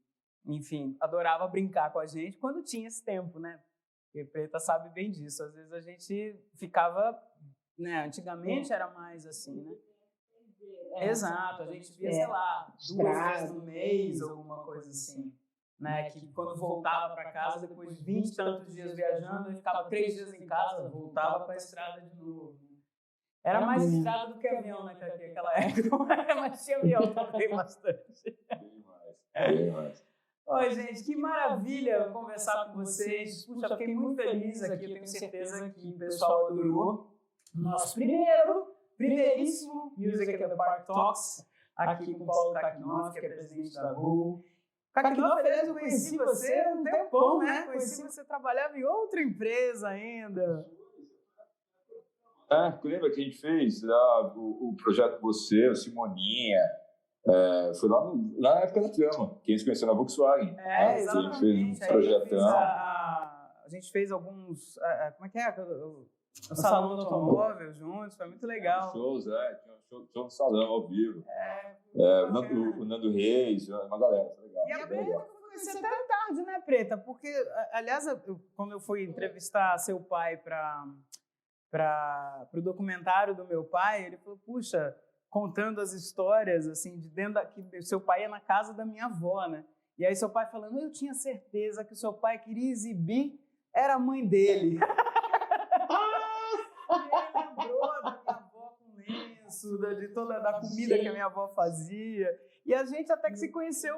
[SPEAKER 2] enfim, adorava brincar com a gente quando tinha esse tempo, né? Porque Preta sabe bem disso. Às vezes a gente ficava, né, antigamente era mais assim, né? Exato, a gente via, sei lá, 2 vezes no mês, alguma coisa assim. Né, que quando voltava para casa, depois de 20 e tantos dias viajando, eu ficava 3 dias em casa, voltava para a estrada de novo. Era mais estrada do que avião naquela época, mas tinha avião também bastante.
[SPEAKER 4] Bem mais.
[SPEAKER 2] Oi, gente, que maravilha conversar com vocês. Puxa, fiquei muito feliz aqui, eu tenho certeza que o pessoal adorou. Nosso primeiríssimo Music at the Park Talks, aqui com o Paulo Kakinoff, que é presidente da Google. Kakinoff, aliás, eu conheci você há um tempão, né? Conheci você trabalhava em outra empresa ainda.
[SPEAKER 4] Lembra que a gente fez o projeto Você, o Simoninha, foi lá na época da Trama, que a gente conheceu na Volkswagen.
[SPEAKER 2] Exatamente.
[SPEAKER 4] A gente fez um projetão.
[SPEAKER 2] A gente fez alguns, como é que é? O Salão do Automóvel juntos, foi muito legal.
[SPEAKER 4] Shows, tinha um show no salão, ao vivo. O Nando Reis, uma galera, foi legal.
[SPEAKER 2] E a Preta eu conheci até tarde, né, Preta? Porque, aliás, quando eu fui entrevistar seu pai para o documentário do meu pai, ele falou, puxa, contando as histórias, assim, de dentro que seu pai ia na casa da minha avó, né? E aí seu pai falando, eu tinha certeza que o seu pai queria exibir, era a mãe dele. E ele lembrou disso, de toda da comida que a minha avó fazia. E a gente até que se conheceu.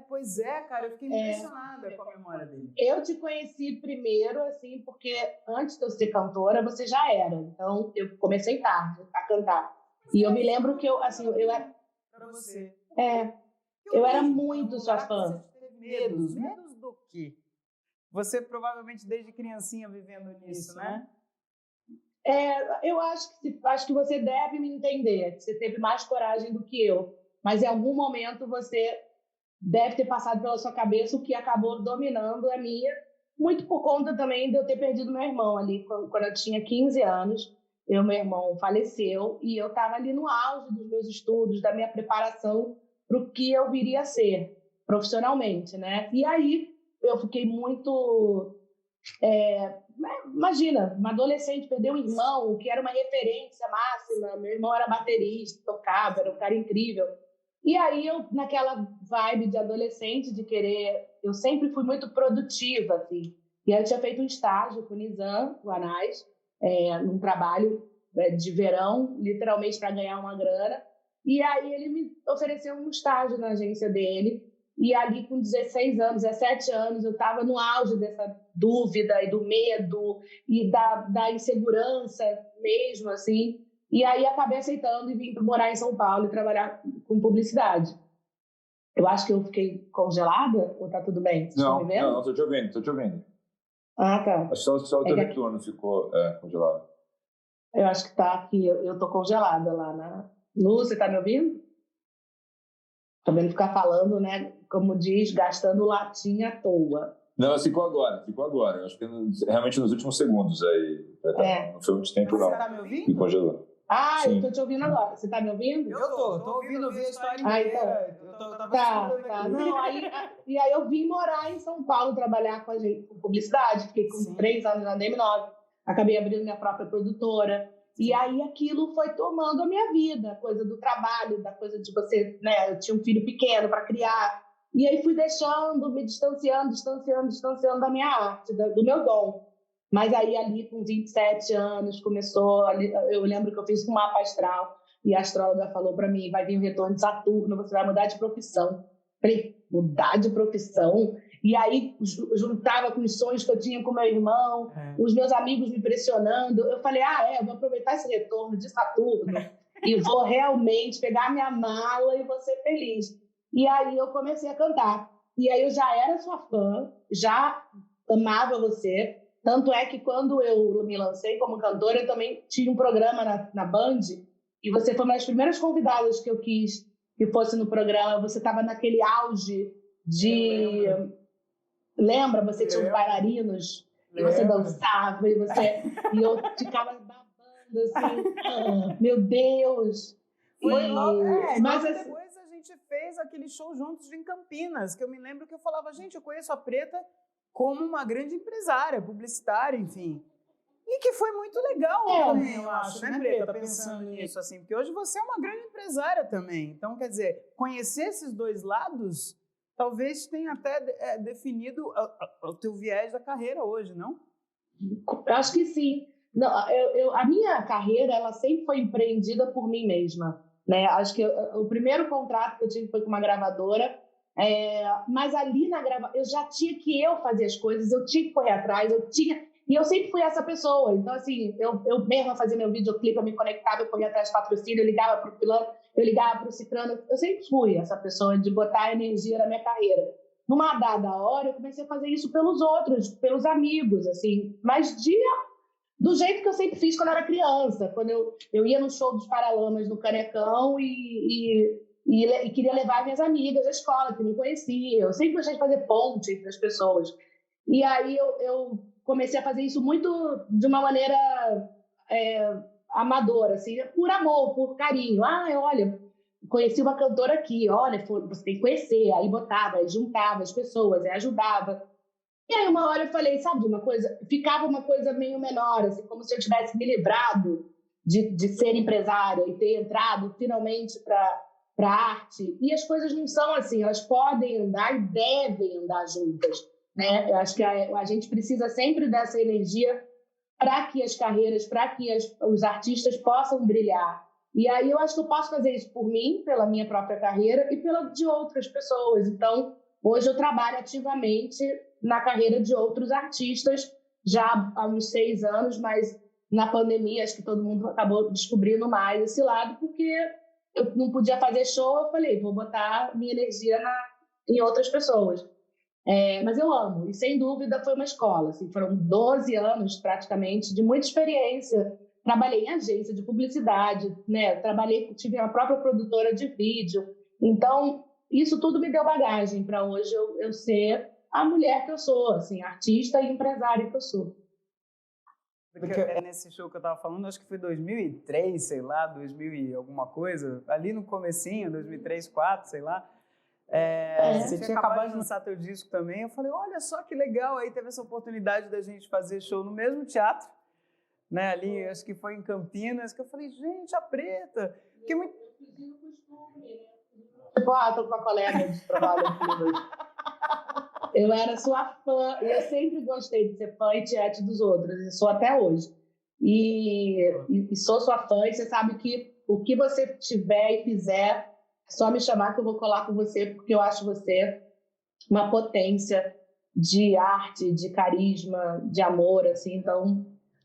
[SPEAKER 2] Pois é, cara, eu fiquei impressionada com a memória dele.
[SPEAKER 3] Eu te conheci primeiro, assim, porque antes de eu ser cantora, você já era. Então, eu comecei tarde a cantar. E eu me lembro que eu era...
[SPEAKER 2] Pra você.
[SPEAKER 3] Eu era muito sua fã.
[SPEAKER 2] Você teve medos? Medos do quê? Você provavelmente desde criancinha vivendo nisso, né?
[SPEAKER 3] Eu acho que você deve me entender. Você teve mais coragem do que eu. Mas em algum momento você deve ter passado pela sua cabeça o que acabou dominando a minha, muito por conta também de eu ter perdido meu irmão ali, quando eu tinha 15 anos. Meu irmão faleceu e eu estava ali no auge dos meus estudos, da minha preparação para o que eu viria a ser profissionalmente, né? E aí eu fiquei muito... imagina, uma adolescente perdeu um irmão, que era uma referência máxima. Meu irmão era baterista, tocava, era um cara incrível. E aí eu, naquela vibe de adolescente, de querer... Eu sempre fui muito produtiva, assim. E aí eu tinha feito um estágio com o Nizam, o Anais, num trabalho de verão, literalmente para ganhar uma grana. E aí ele me ofereceu um estágio na agência dele. E ali com 16 anos, 17 anos, eu estava no auge dessa dúvida e do medo e da insegurança mesmo, assim. E aí acabei aceitando e vim morar em São Paulo e trabalhar com publicidade. Eu acho que eu fiquei congelada ou tá tudo bem? Vocês estão me vendo?
[SPEAKER 4] Não, tô te ouvindo.
[SPEAKER 3] Ah, tá.
[SPEAKER 4] Acho que só o teu retorno ficou congelado.
[SPEAKER 3] Eu acho que tá aqui, eu tô congelada lá na... Lu, você tá me ouvindo? Também não ficar falando, né? Como diz, gastando latinha à toa.
[SPEAKER 4] Não, ficou agora. Eu acho que realmente nos últimos segundos aí. Não foi muito tempo, não.
[SPEAKER 2] Você tá me ouvindo?
[SPEAKER 4] Me congelou.
[SPEAKER 3] Eu tô te ouvindo agora. Você tá me ouvindo?
[SPEAKER 2] Eu tô ouvindo, vi a história inteira. Eu tava
[SPEAKER 3] Tá. Não, e aí eu vim morar em São Paulo, trabalhar com publicidade. Fiquei com 3 anos na DM9. Acabei abrindo minha própria produtora. E aí aquilo foi tomando a minha vida. A coisa do trabalho, da coisa de você... né? Eu tinha um filho pequeno para criar. E aí fui deixando, me distanciando da minha arte, do meu dom. Mas aí ali com 27 anos começou... Eu lembro que eu fiz um mapa astral e a astróloga falou para mim, vai vir o retorno de Saturno, você vai mudar de profissão. Falei, mudar de profissão? E aí juntava com os sonhos que eu tinha com meu irmão, os meus amigos me pressionando. Eu falei, eu vou aproveitar esse retorno de Saturno e vou realmente pegar minha mala e vou ser feliz. E aí eu comecei a cantar. E aí eu já era sua fã, já amava você. Tanto é que quando eu me lancei como cantora, eu também tinha um programa na Band, e você foi uma das primeiras convidadas que eu quis que fosse no programa. Você estava naquele auge de... Lembra? Você tinha os bailarinos, e você dançava, e eu ficava babando, assim, meu Deus!
[SPEAKER 2] Mas depois a gente fez aquele show juntos em Campinas, que eu me lembro que eu falava, gente, eu conheço a Preta como uma grande empresária, publicitária, enfim. E que foi muito legal também, eu acho, né, Preta, pensando nisso, assim, porque hoje você é uma grande empresária também. Então, quer dizer, conhecer esses dois lados talvez tenha até definido o teu viés da carreira hoje, não?
[SPEAKER 3] Eu acho que sim. Não, a minha carreira, ela sempre foi empreendida por mim mesma, né? Acho que o primeiro contrato que eu tive foi com uma gravadora, mas ali na gravadora eu já tinha que fazer as coisas, eu tinha que correr atrás, e eu sempre fui essa pessoa. Então, assim, eu mesma fazia meu videoclipe, eu me conectava, eu corria atrás de patrocínio, eu ligava para o fulano, eu ligava para o ciclano. Eu sempre fui essa pessoa de botar energia na minha carreira. Numa dada hora, eu comecei a fazer isso pelos outros, pelos amigos, assim, mas do jeito que eu sempre fiz quando eu era criança, quando eu ia no show dos Paralamas no Canecão e queria levar minhas amigas à escola, que não conhecia. Eu sempre gostei de fazer ponte entre as pessoas. E aí eu comecei a fazer isso muito de uma maneira amadora, assim, por amor, por carinho. Olha, conheci uma cantora aqui, olha, você tem que conhecer. Aí botava, aí juntava as pessoas, aí ajudava. E aí uma hora eu falei, sabe uma coisa? Ficava uma coisa meio menor, assim, como se eu tivesse me livrado de ser empresária e ter entrado finalmente para a arte. E as coisas não são assim, elas podem andar e devem andar juntas, né? Eu acho que a gente precisa sempre dessa energia para que as carreiras, para que os artistas possam brilhar. E aí eu acho que eu posso fazer isso por mim, pela minha própria carreira e pela de outras pessoas. Então, hoje eu trabalho ativamente na carreira de outros artistas, já há uns 6 anos, mas na pandemia acho que todo mundo acabou descobrindo mais esse lado, porque eu não podia fazer show, eu falei, vou botar minha energia em outras pessoas. Mas eu amo, e sem dúvida foi uma escola. Assim, foram 12 anos praticamente de muita experiência. Trabalhei em agência de publicidade, né? Tive a própria produtora de vídeo. Então, isso tudo me deu bagagem para hoje eu ser a mulher que eu sou, assim, artista e empresária que eu sou.
[SPEAKER 2] Porque nesse show que eu tava falando, acho que foi 2003, sei lá, 2000 e alguma coisa, ali no comecinho, 2003, 2004, sei lá. Você tinha acabado de lançar teu disco também. Eu falei, olha só que legal, aí teve essa oportunidade da gente fazer show no mesmo teatro, né? Ali, acho que foi em Campinas, que eu falei, gente, a Preta. Porque muito...
[SPEAKER 3] Eu fiz no costume, né? Tipo, tô com uma colega de trabalho aqui hoje. Eu era sua fã, e eu sempre gostei de ser fã e tiete dos outros, e sou até hoje. E sou sua fã, e você sabe que o que você tiver e fizer, é só me chamar que eu vou colar com você, porque eu acho você uma potência de arte, de carisma, de amor, assim. Então,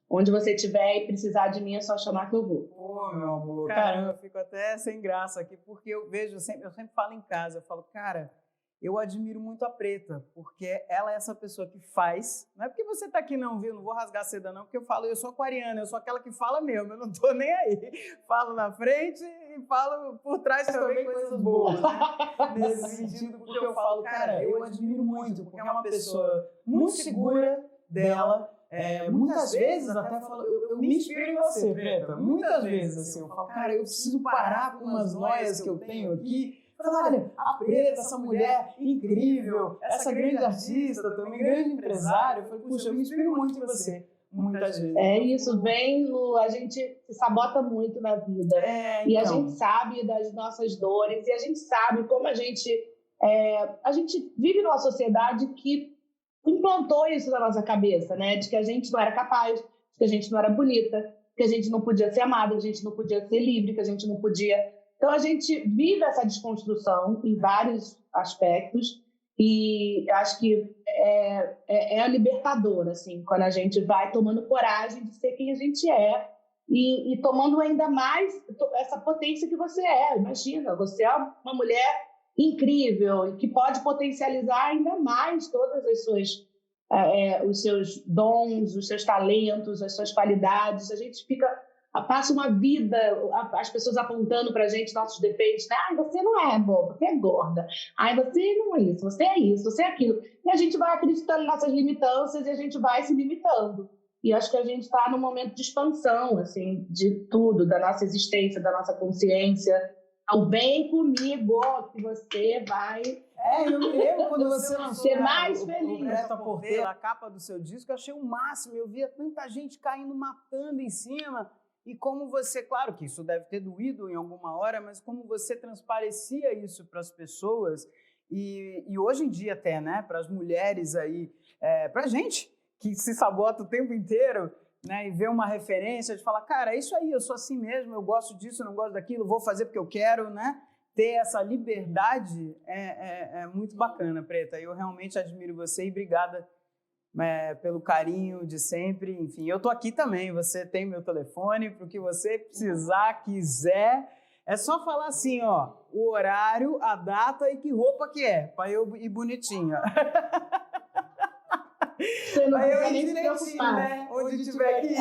[SPEAKER 3] onde você estiver e precisar de mim, é só chamar que eu vou.
[SPEAKER 2] Pô, meu amor, caramba, eu fico até sem graça aqui, porque eu sempre falo em casa, eu falo, cara, eu admiro muito a Preta, porque ela é essa pessoa que faz, não é porque você tá aqui não, viu, não vou rasgar seda não, porque eu sou aquariana, eu sou aquela que fala mesmo, eu não tô nem aí, falo na frente e falo por trás também coisas boas, né? Nesse sentido, porque eu falo, cara, eu admiro muito, porque é uma pessoa muito segura dela. Muitas vezes até falo, eu me inspiro em você, Preta, muitas vezes assim, eu falo, cara, eu preciso parar com umas noias que eu tenho aqui. Olha, a Preta, essa mulher incrível, essa grande artista, também grande empresária. Eu falei, puxa, eu me inspiro muito em você, muitas vezes.
[SPEAKER 3] É isso, Lu, a gente se sabota muito na vida.
[SPEAKER 2] Então.
[SPEAKER 3] E a gente sabe das nossas dores, e a gente sabe como a gente vive numa sociedade que implantou isso na nossa cabeça, né? De que a gente não era capaz, de que a gente não era bonita, que a gente não podia ser amada, que a gente não podia ser livre, que a gente não podia... Então, a gente vive essa desconstrução em vários aspectos e acho que é libertador, assim, quando a gente vai tomando coragem de ser quem a gente é e tomando ainda mais essa potência que você é. Imagina, você é uma mulher incrível e que pode potencializar ainda mais todas as os seus dons, os seus talentos, as suas qualidades. A gente passa uma vida, as pessoas apontando pra gente nossos defeitos, né? Você não é boa, você é gorda. Você não é isso, você é aquilo. E a gente vai acreditando nessas limitâncias e a gente vai se limitando. E acho que a gente está num momento de expansão, assim, de tudo, da nossa existência, da nossa consciência. Então, vem comigo que você vai...
[SPEAKER 2] Eu me lembro quando você lançou
[SPEAKER 3] ser mais feliz.
[SPEAKER 2] O Preta-Porteira, a capa do seu disco, eu achei o máximo. Eu via tanta gente caindo, matando em cima. E como você, claro que isso deve ter doído em alguma hora, mas como você transparecia isso para as pessoas e hoje em dia até, né, para as mulheres aí, para a gente que se sabota o tempo inteiro, né, e ver uma referência de falar, cara, é isso aí, eu sou assim mesmo, eu gosto disso, eu não gosto daquilo, vou fazer porque eu quero, né? Ter essa liberdade é muito bacana, Preta. Eu realmente admiro você e obrigada pelo carinho de sempre, enfim, eu tô aqui também, você tem meu telefone, para o que você precisar, quiser, é só falar assim, ó, o horário, a data e que roupa que é, para eu ir bonitinha.
[SPEAKER 3] Você não vai nem se preocupar,
[SPEAKER 2] né? Onde tiver que ir.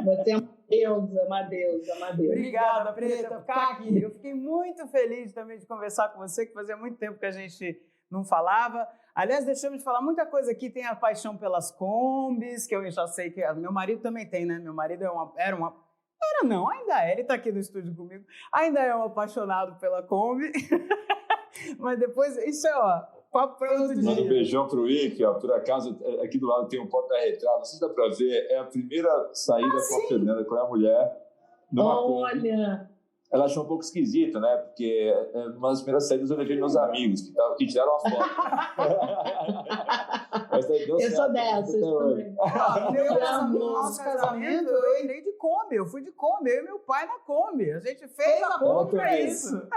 [SPEAKER 3] Você é uma deusa.
[SPEAKER 2] Obrigada, Preta, por ficar aqui. Eu fiquei muito feliz também de conversar com você, que fazia muito tempo que a gente não falava. Aliás, deixamos de falar muita coisa aqui, tem a paixão pelas Kombis, que eu já sei que meu marido também tem, né? Meu marido ainda é, ele tá aqui no estúdio comigo, ainda é um apaixonado pela Kombi, mas depois, isso papo para outro dia.
[SPEAKER 4] Manda um beijão pro Ike, ó, por acaso, aqui do lado tem um porta-retrato, não sei se dá para ver, é a primeira saída com a Fernanda, com a mulher, numa Kombi.
[SPEAKER 3] Olha...
[SPEAKER 4] Ela achou um pouco esquisito, né? Porque uma das primeiras saídas eu levei meus amigos, que tiraram a foto. Mas tá deu
[SPEAKER 3] Eu
[SPEAKER 4] certo
[SPEAKER 3] sou dessas
[SPEAKER 4] até hoje.
[SPEAKER 3] também.
[SPEAKER 2] No nosso casamento, eu entrei de Kombi, eu fui de Kombi, eu e meu pai na Kombi. A gente fez a Kombi pra
[SPEAKER 4] também.
[SPEAKER 2] isso.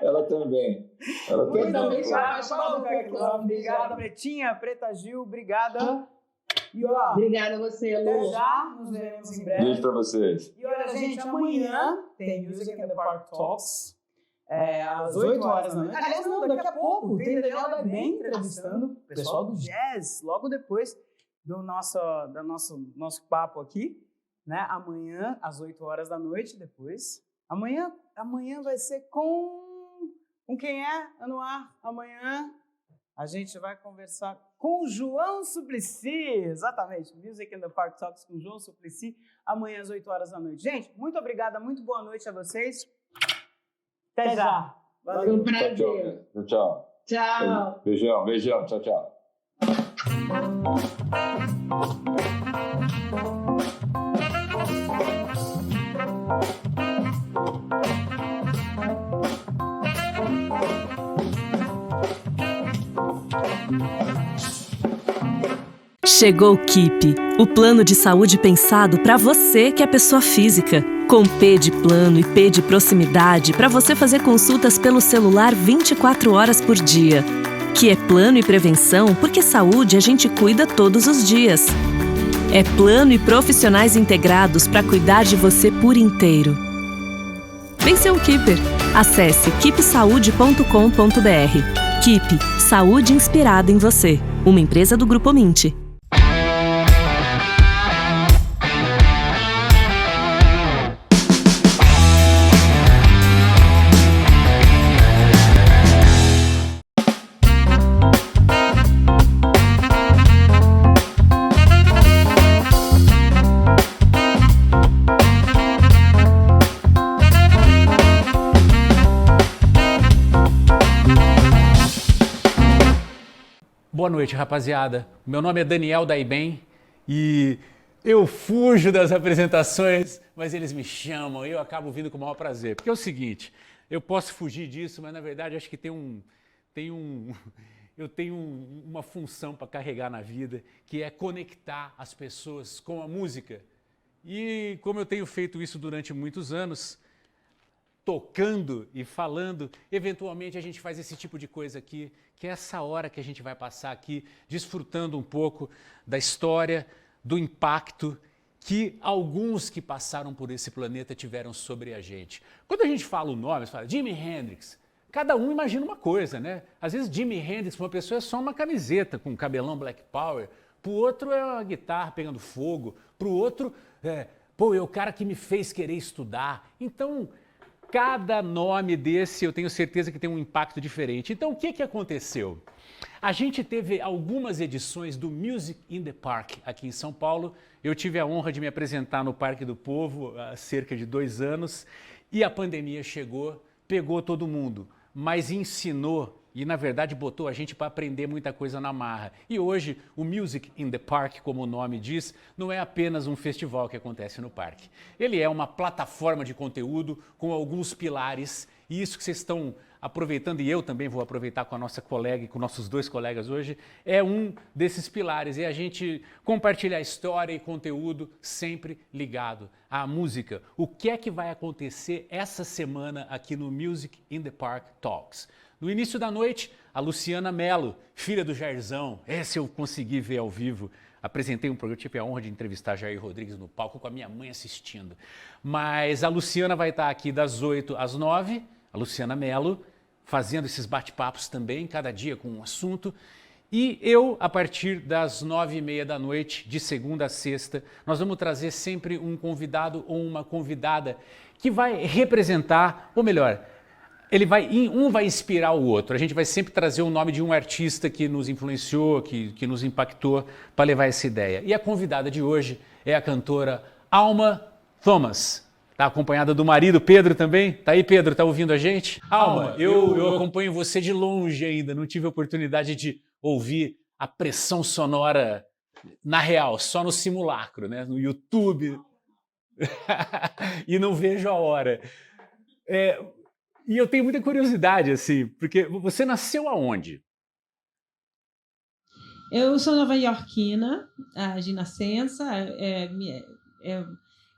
[SPEAKER 4] Ela também. Ela
[SPEAKER 3] Muito
[SPEAKER 4] também.
[SPEAKER 3] obrigada.
[SPEAKER 2] Obrigada, Pretinha, Preta Gil, obrigada. E ó,
[SPEAKER 3] Obrigada a você,
[SPEAKER 2] até
[SPEAKER 3] Lu.
[SPEAKER 2] já, nos veremos em breve.
[SPEAKER 4] Beijo pra vocês.
[SPEAKER 2] E olha, gente, amanhã tem Music in the Park Talks, às 8 horas da noite. Aliás, não, daqui a pouco tem Daniel da Bem entrevistando o pessoal do jazz, logo depois do nosso papo aqui, né? Amanhã, às 8 horas da noite, depois. Amanhã vai ser com quem é, Anuar? Amanhã a gente vai conversar com João Suplicy, exatamente, Music in the Park Talks com João Suplicy, amanhã às 8 horas da noite. Gente, muito obrigada, muito boa noite a vocês. Até já.
[SPEAKER 3] Foi
[SPEAKER 2] Valeu.
[SPEAKER 3] um prazer.
[SPEAKER 4] Tchau.
[SPEAKER 3] Tchau.
[SPEAKER 4] Beijão. Tchau.
[SPEAKER 1] Chegou o Keep, o plano de saúde pensado para você que é pessoa física. Com P de plano e P de proximidade para você fazer consultas pelo celular 24 horas por dia. Que é plano e prevenção porque saúde a gente cuida todos os dias. É plano e profissionais integrados para cuidar de você por inteiro. Vem ser um Keeper. Acesse keepsaude.com.br. Keep, saúde inspirada em você. Uma empresa do Grupo Mint.
[SPEAKER 5] Boa noite, rapaziada. Meu nome é Daniel da IBEM e eu fujo das apresentações, mas eles me chamam e eu acabo vindo com o maior prazer. Porque é o seguinte, eu posso fugir disso, mas na verdade acho que eu tenho uma função para carregar na vida, que é conectar as pessoas com a música. E como eu tenho feito isso durante muitos anos, tocando e falando, eventualmente a gente faz esse tipo de coisa aqui, que é essa hora que a gente vai passar aqui, desfrutando um pouco da história, do impacto que alguns que passaram por esse planeta tiveram sobre a gente. Quando a gente fala o nome, você fala Jimi Hendrix, cada um imagina uma coisa, né? Às vezes Jimi Hendrix para uma pessoa é só uma camiseta com cabelão Black Power, para o outro é uma guitarra pegando fogo, para o outro é o cara que me fez querer estudar. Então, cada nome desse eu tenho certeza que tem um impacto diferente. Então o que aconteceu? A gente teve algumas edições do Music in the Park aqui em São Paulo. Eu tive a honra de me apresentar no Parque do Povo há cerca de 2 anos e a pandemia chegou, pegou todo mundo, mas ensinou e na verdade botou a gente para aprender muita coisa na marra. E hoje o Music in the Park, como o nome diz, não é apenas um festival que acontece no parque. Ele é uma plataforma de conteúdo com alguns pilares e isso que vocês estão aproveitando, e eu também vou aproveitar com a nossa colega e com nossos 2 colegas hoje, é um desses pilares, é a gente compartilhar história e conteúdo sempre ligado à música. O que é que vai acontecer essa semana aqui no Music in the Park Talks? No início da noite, a Luciana Mello, filha do Jairzão, esse eu consegui ver ao vivo. Apresentei um programa, eu tive a honra de entrevistar Jair Rodrigues no palco com a minha mãe assistindo. Mas a Luciana vai estar aqui das 8 às 9, a Luciana Mello, fazendo esses bate-papos também, cada dia com um assunto. E eu, a partir das 9h30 da noite, de segunda a sexta, nós vamos trazer sempre um convidado ou uma convidada que vai representar, ou melhor, um vai inspirar o outro. A gente vai sempre trazer o nome de um artista que nos influenciou, que nos impactou para levar essa ideia. E a convidada de hoje é a cantora Alma Thomas. Está acompanhada do marido Pedro também. Tá aí, Pedro? Tá ouvindo a gente? Alma, eu acompanho você de longe ainda. Não tive a oportunidade de ouvir a pressão sonora na real, só no simulacro, né? No YouTube. E não vejo a hora. E eu tenho muita curiosidade, assim, porque você nasceu aonde?
[SPEAKER 6] Eu sou nova-iorquina de nascença.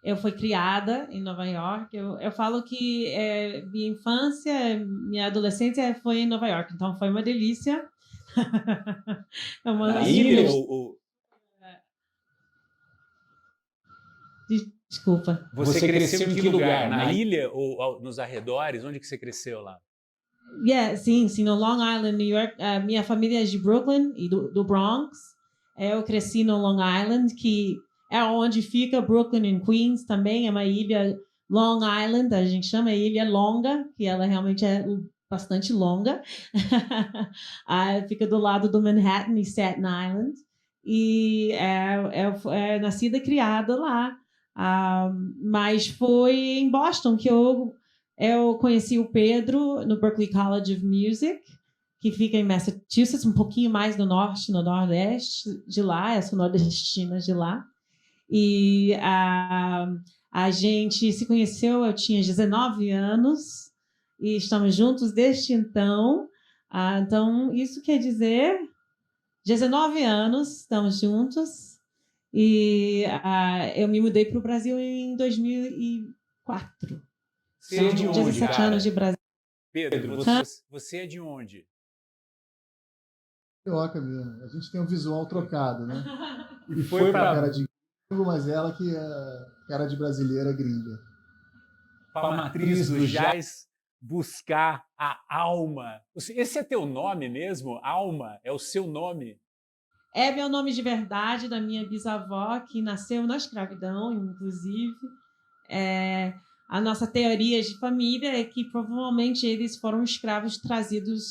[SPEAKER 6] Eu fui criada em Nova York. Eu falo que minha infância, minha adolescência foi em Nova York. Então, foi uma delícia. É uma
[SPEAKER 5] ilha
[SPEAKER 6] Desculpa.
[SPEAKER 5] Você cresceu em que lugar? Na ilha ou nos arredores? Onde que você cresceu lá?
[SPEAKER 6] Sim, no Long Island, New York. Minha família é de Brooklyn e do Bronx. Eu cresci no Long Island, que é onde fica Brooklyn e Queens também. É uma ilha Long Island, a gente chama a ilha longa, que ela realmente é bastante longa. Fica do lado do Manhattan e Staten Island. E é nascida e criada lá. Mas foi em Boston que eu conheci o Pedro no Berklee College of Music, que fica em Massachusetts, um pouquinho mais no norte, no nordeste de lá. Eu sou nordestina de lá. E a gente se conheceu, eu tinha 19 anos, e estamos juntos desde então. Então, isso quer dizer 19 anos, estamos juntos. E eu me mudei para o Brasil em 2004.
[SPEAKER 5] Você é de onde,
[SPEAKER 6] 17 anos de Brasil.
[SPEAKER 5] Pedro, você é de onde?
[SPEAKER 7] Carioca mesmo. A gente tem um visual trocado, né?
[SPEAKER 5] E foi para
[SPEAKER 7] cara de gringo, mas ela que é cara de brasileira gringa.
[SPEAKER 5] Para a matriz do jazz buscar a alma. Esse é teu nome mesmo? Alma é o seu nome?
[SPEAKER 6] É meu nome de verdade, da minha bisavó, que nasceu na escravidão, inclusive. A nossa teoria de família é que provavelmente eles foram escravos trazidos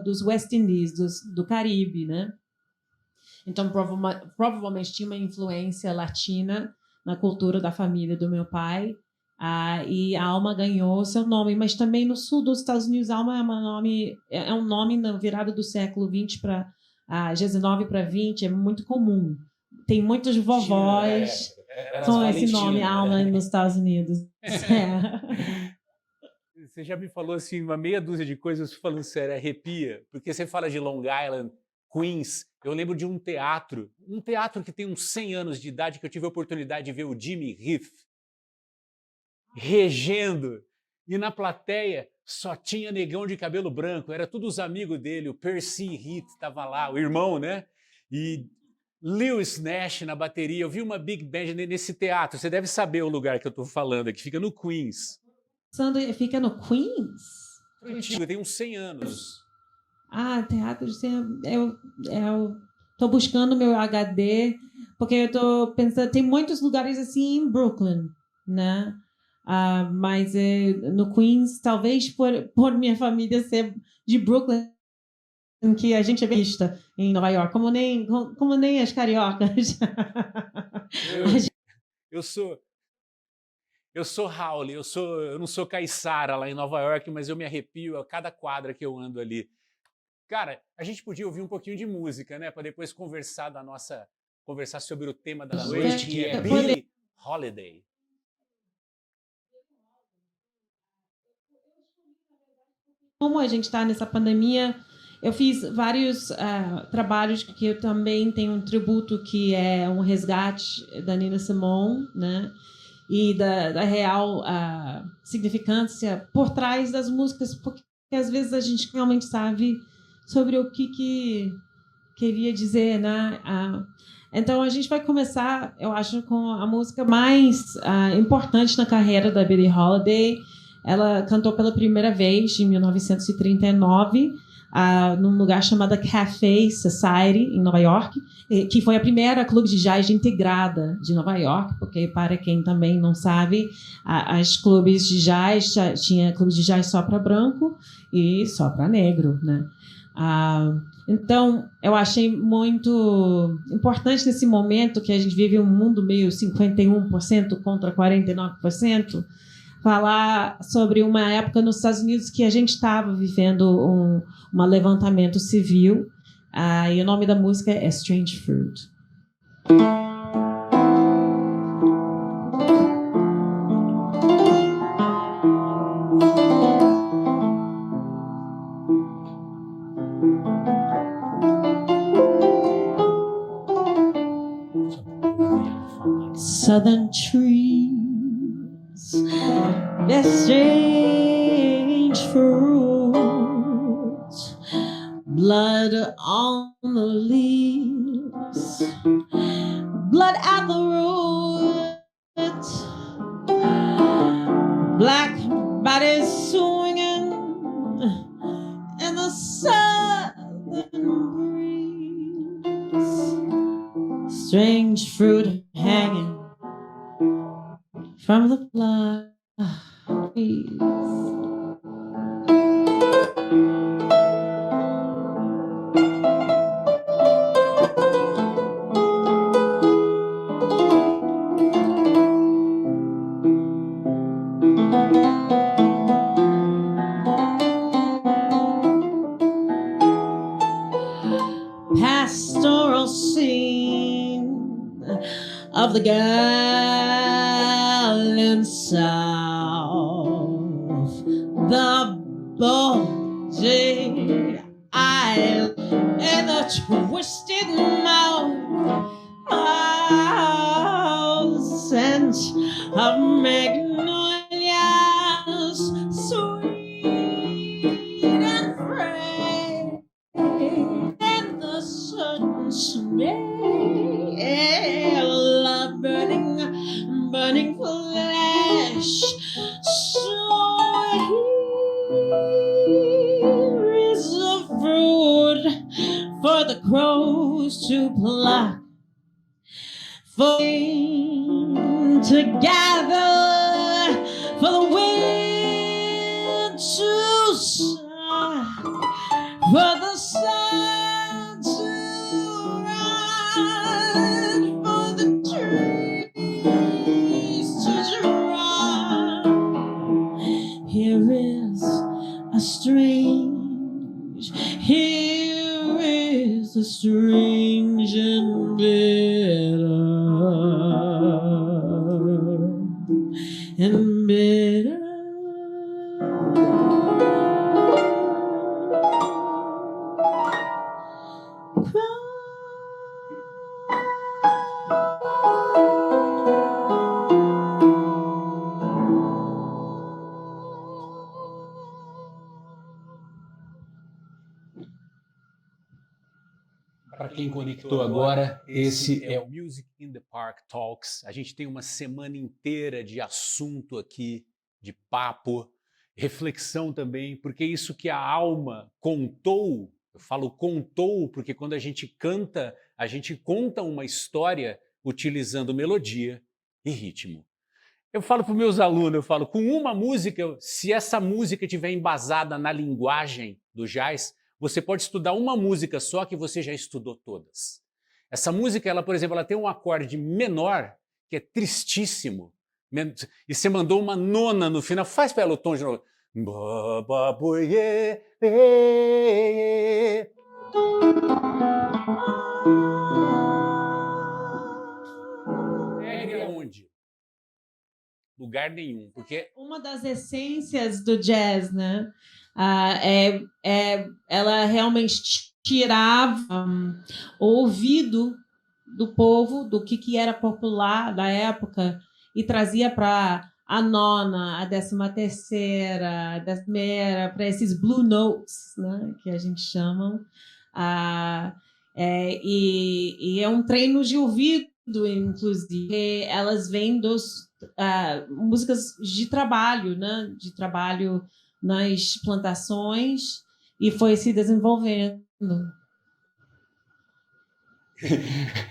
[SPEAKER 6] dos West Indies, do Caribe, né? Então, provavelmente tinha uma influência latina na cultura da família do meu pai. E a Alma ganhou seu nome, mas também no sul dos Estados Unidos, Alma é um nome na virada do século XX para 19 para 20, é muito comum. Tem muitos vovós com esse nome, Alma, nos Estados Unidos.
[SPEAKER 5] Você já me falou assim, uma meia dúzia de coisas, falando sério, arrepia, porque você fala de Long Island, Queens. Eu lembro de um teatro que tem uns 100 anos de idade, que eu tive a oportunidade de ver o Jimmy Heath regendo, e na plateia só tinha negão de cabelo branco, era todos os amigos dele, o Percy Heath estava lá, o irmão, né? E Lewis Nash na bateria. Eu vi uma big band nesse teatro, você deve saber o lugar que eu estou falando, que fica no Queens.
[SPEAKER 6] Fica no Queens?
[SPEAKER 5] Antigo, tem uns 100 anos.
[SPEAKER 6] Teatro de eu estou buscando meu HD, porque eu estou pensando, tem muitos lugares assim em Brooklyn, né? Mas no Queens, talvez por minha família ser de Brooklyn, que a gente é vista em Nova York, como nem as cariocas.
[SPEAKER 5] Eu sou Howley, eu não sou caiçara lá em Nova York, mas eu me arrepio a cada quadra que eu ando ali. Cara, a gente podia ouvir um pouquinho de música, né, para depois conversar sobre o tema da noite, que é Billie Holiday.
[SPEAKER 6] Como a gente está nessa pandemia, eu fiz vários trabalhos que eu também tenho um tributo, que é um resgate da Nina Simone, né? E da real significância por trás das músicas, porque às vezes a gente realmente sabe sobre o que queria dizer, né? Então a gente vai começar, eu acho, com a música mais importante na carreira da Billie Holiday. Ela cantou pela primeira vez em 1939, num lugar chamado Café Society, em Nova York, que foi a primeira clube de jazz integrada de Nova York, porque, para quem também não sabe, as clubes de jazz, tinha clubes de jazz só para branco e só para negro, né? Então, eu achei muito importante nesse momento que a gente vive um mundo meio 51% contra 49%, falar sobre uma época nos Estados Unidos que a gente estava vivendo um levantamento civil, e o nome da música é Strange Fruit. southern trees bear strange fruits, blood on the leaves, blood at the root, black bodies swinging in the southern breeze, strange fruit hanging from the blood trees. Pastoral scene of the gallant South, the bulging eye and the twisted mouth, the scent of magnolias, sweet and fragrant, and the sudden smell of burning flesh. So here is the fruit for the crows to pluck, for to gather, for the wind to sigh, for the sun to rise, for the trees to dry. Here is a strange, here is a strange and bitter, and bitter.
[SPEAKER 5] Para quem conectou agora, esse é o Music in the Park Talks. A gente tem uma semana inteira de assunto aqui, de papo, reflexão também, porque isso que a alma contou, eu falo contou porque quando a gente canta, a gente conta uma história utilizando melodia e ritmo. Eu falo para os meus alunos, eu falo, com uma música, se essa música estiver embasada na linguagem do jazz, você pode estudar uma música só que você já estudou todas. Essa música, ela, por exemplo, ela tem um acorde menor que é tristíssimo. E você mandou uma nona no final. Faz para ela o tom de novo. É onde? Lugar nenhum, porque
[SPEAKER 6] uma das essências do jazz, né? Ela realmente tirava o ouvido do povo, do que era popular da época, e trazia para a nona, a 13ª, a 10ª, para esses blue notes, né? Que a gente chama. E é um treino de ouvido, inclusive. Elas vêm dos músicas de trabalho, né? De trabalho nas plantações, e foi se desenvolvendo.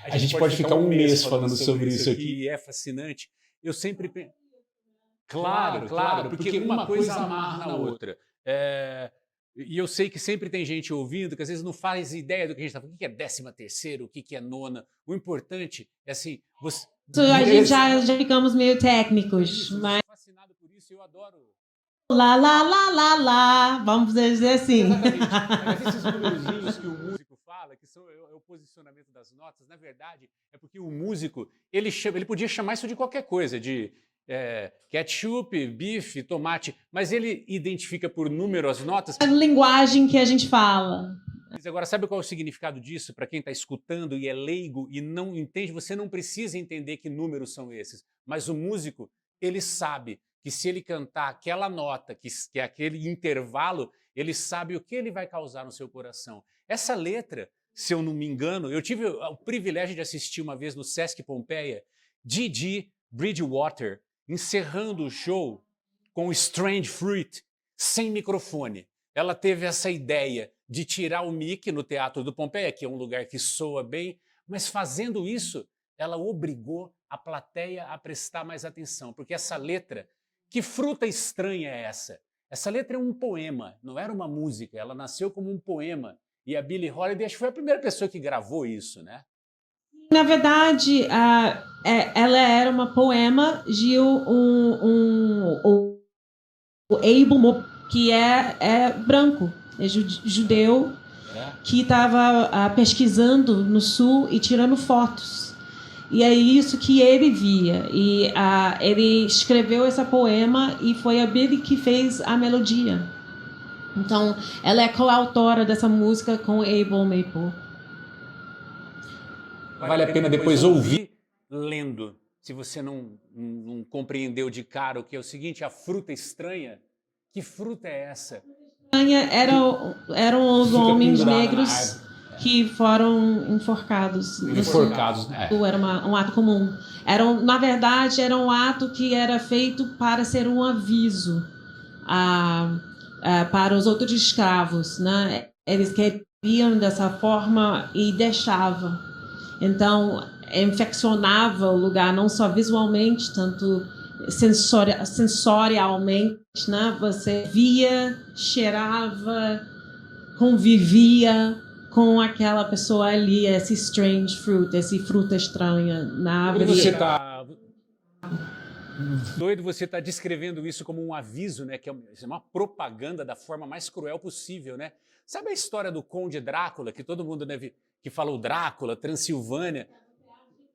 [SPEAKER 5] A gente pode ficar um mês falando sobre isso aqui, e é fascinante. Eu sempre penso... Claro, porque uma coisa amarra na outra. E eu sei que sempre tem gente ouvindo que às vezes não faz ideia do que a gente está falando. O que é 13ª, o que é nona? O importante é assim...
[SPEAKER 6] A gente já ficamos meio técnicos, mas...
[SPEAKER 5] Eu sou fascinado por isso, eu adoro...
[SPEAKER 6] Lá, vamos dizer assim.
[SPEAKER 5] Exatamente. Mas esses númerozinhos que o músico fala, que é o posicionamento das notas, na verdade, é porque o músico, ele podia chamar isso de qualquer coisa, de ketchup, bife, tomate, mas ele identifica por número as notas.
[SPEAKER 6] A linguagem que a gente fala.
[SPEAKER 5] Mas agora, sabe qual é o significado disso para quem está escutando e é leigo e não entende? Você não precisa entender que números são esses, mas o músico, ele sabe que se ele cantar aquela nota, que é aquele intervalo, ele sabe o que ele vai causar no seu coração. Essa letra, se eu não me engano, eu tive o privilégio de assistir uma vez no Sesc Pompeia, Gigi Bridgewater encerrando o show com Strange Fruit, sem microfone. Ela teve essa ideia de tirar o mic no Teatro do Pompeia, que é um lugar que soa bem, mas fazendo isso, ela obrigou a plateia a prestar mais atenção, porque essa letra, que fruta estranha é essa? Essa letra é um poema, não era uma música, ela nasceu como um poema. E a Billie Holiday, acho que foi a primeira pessoa que gravou isso, né?
[SPEAKER 6] Na verdade, ela era uma poema de o Abel, que é branco, é judeu, que estava pesquisando no sul e tirando fotos. E é isso que ele via. E ele escreveu esse poema e foi a Billie que fez a melodia. Então, ela é coautora dessa música com Abel Maple.
[SPEAKER 5] Vale a pena depois ouvir lendo. Se você não compreendeu de cara o que é o seguinte, a fruta estranha, que fruta é essa?
[SPEAKER 6] Eram os homens negros que foram enforcados.
[SPEAKER 5] Enforcados, né?
[SPEAKER 6] Era um ato comum. Na verdade, era um ato que era feito para ser um aviso para os outros escravos, né? Eles queriam dessa forma e deixavam. Então, infeccionava o lugar não só visualmente, tanto sensorialmente, né? Você via, cheirava, convivia com aquela pessoa ali, esse strange fruit, essa fruta estranha na árvore.
[SPEAKER 5] Você está doido, você está descrevendo isso como um aviso, né? Que é uma propaganda da forma mais cruel possível, né? Sabe a história do Conde Drácula, que todo mundo deve, que falou Drácula, Transilvânia?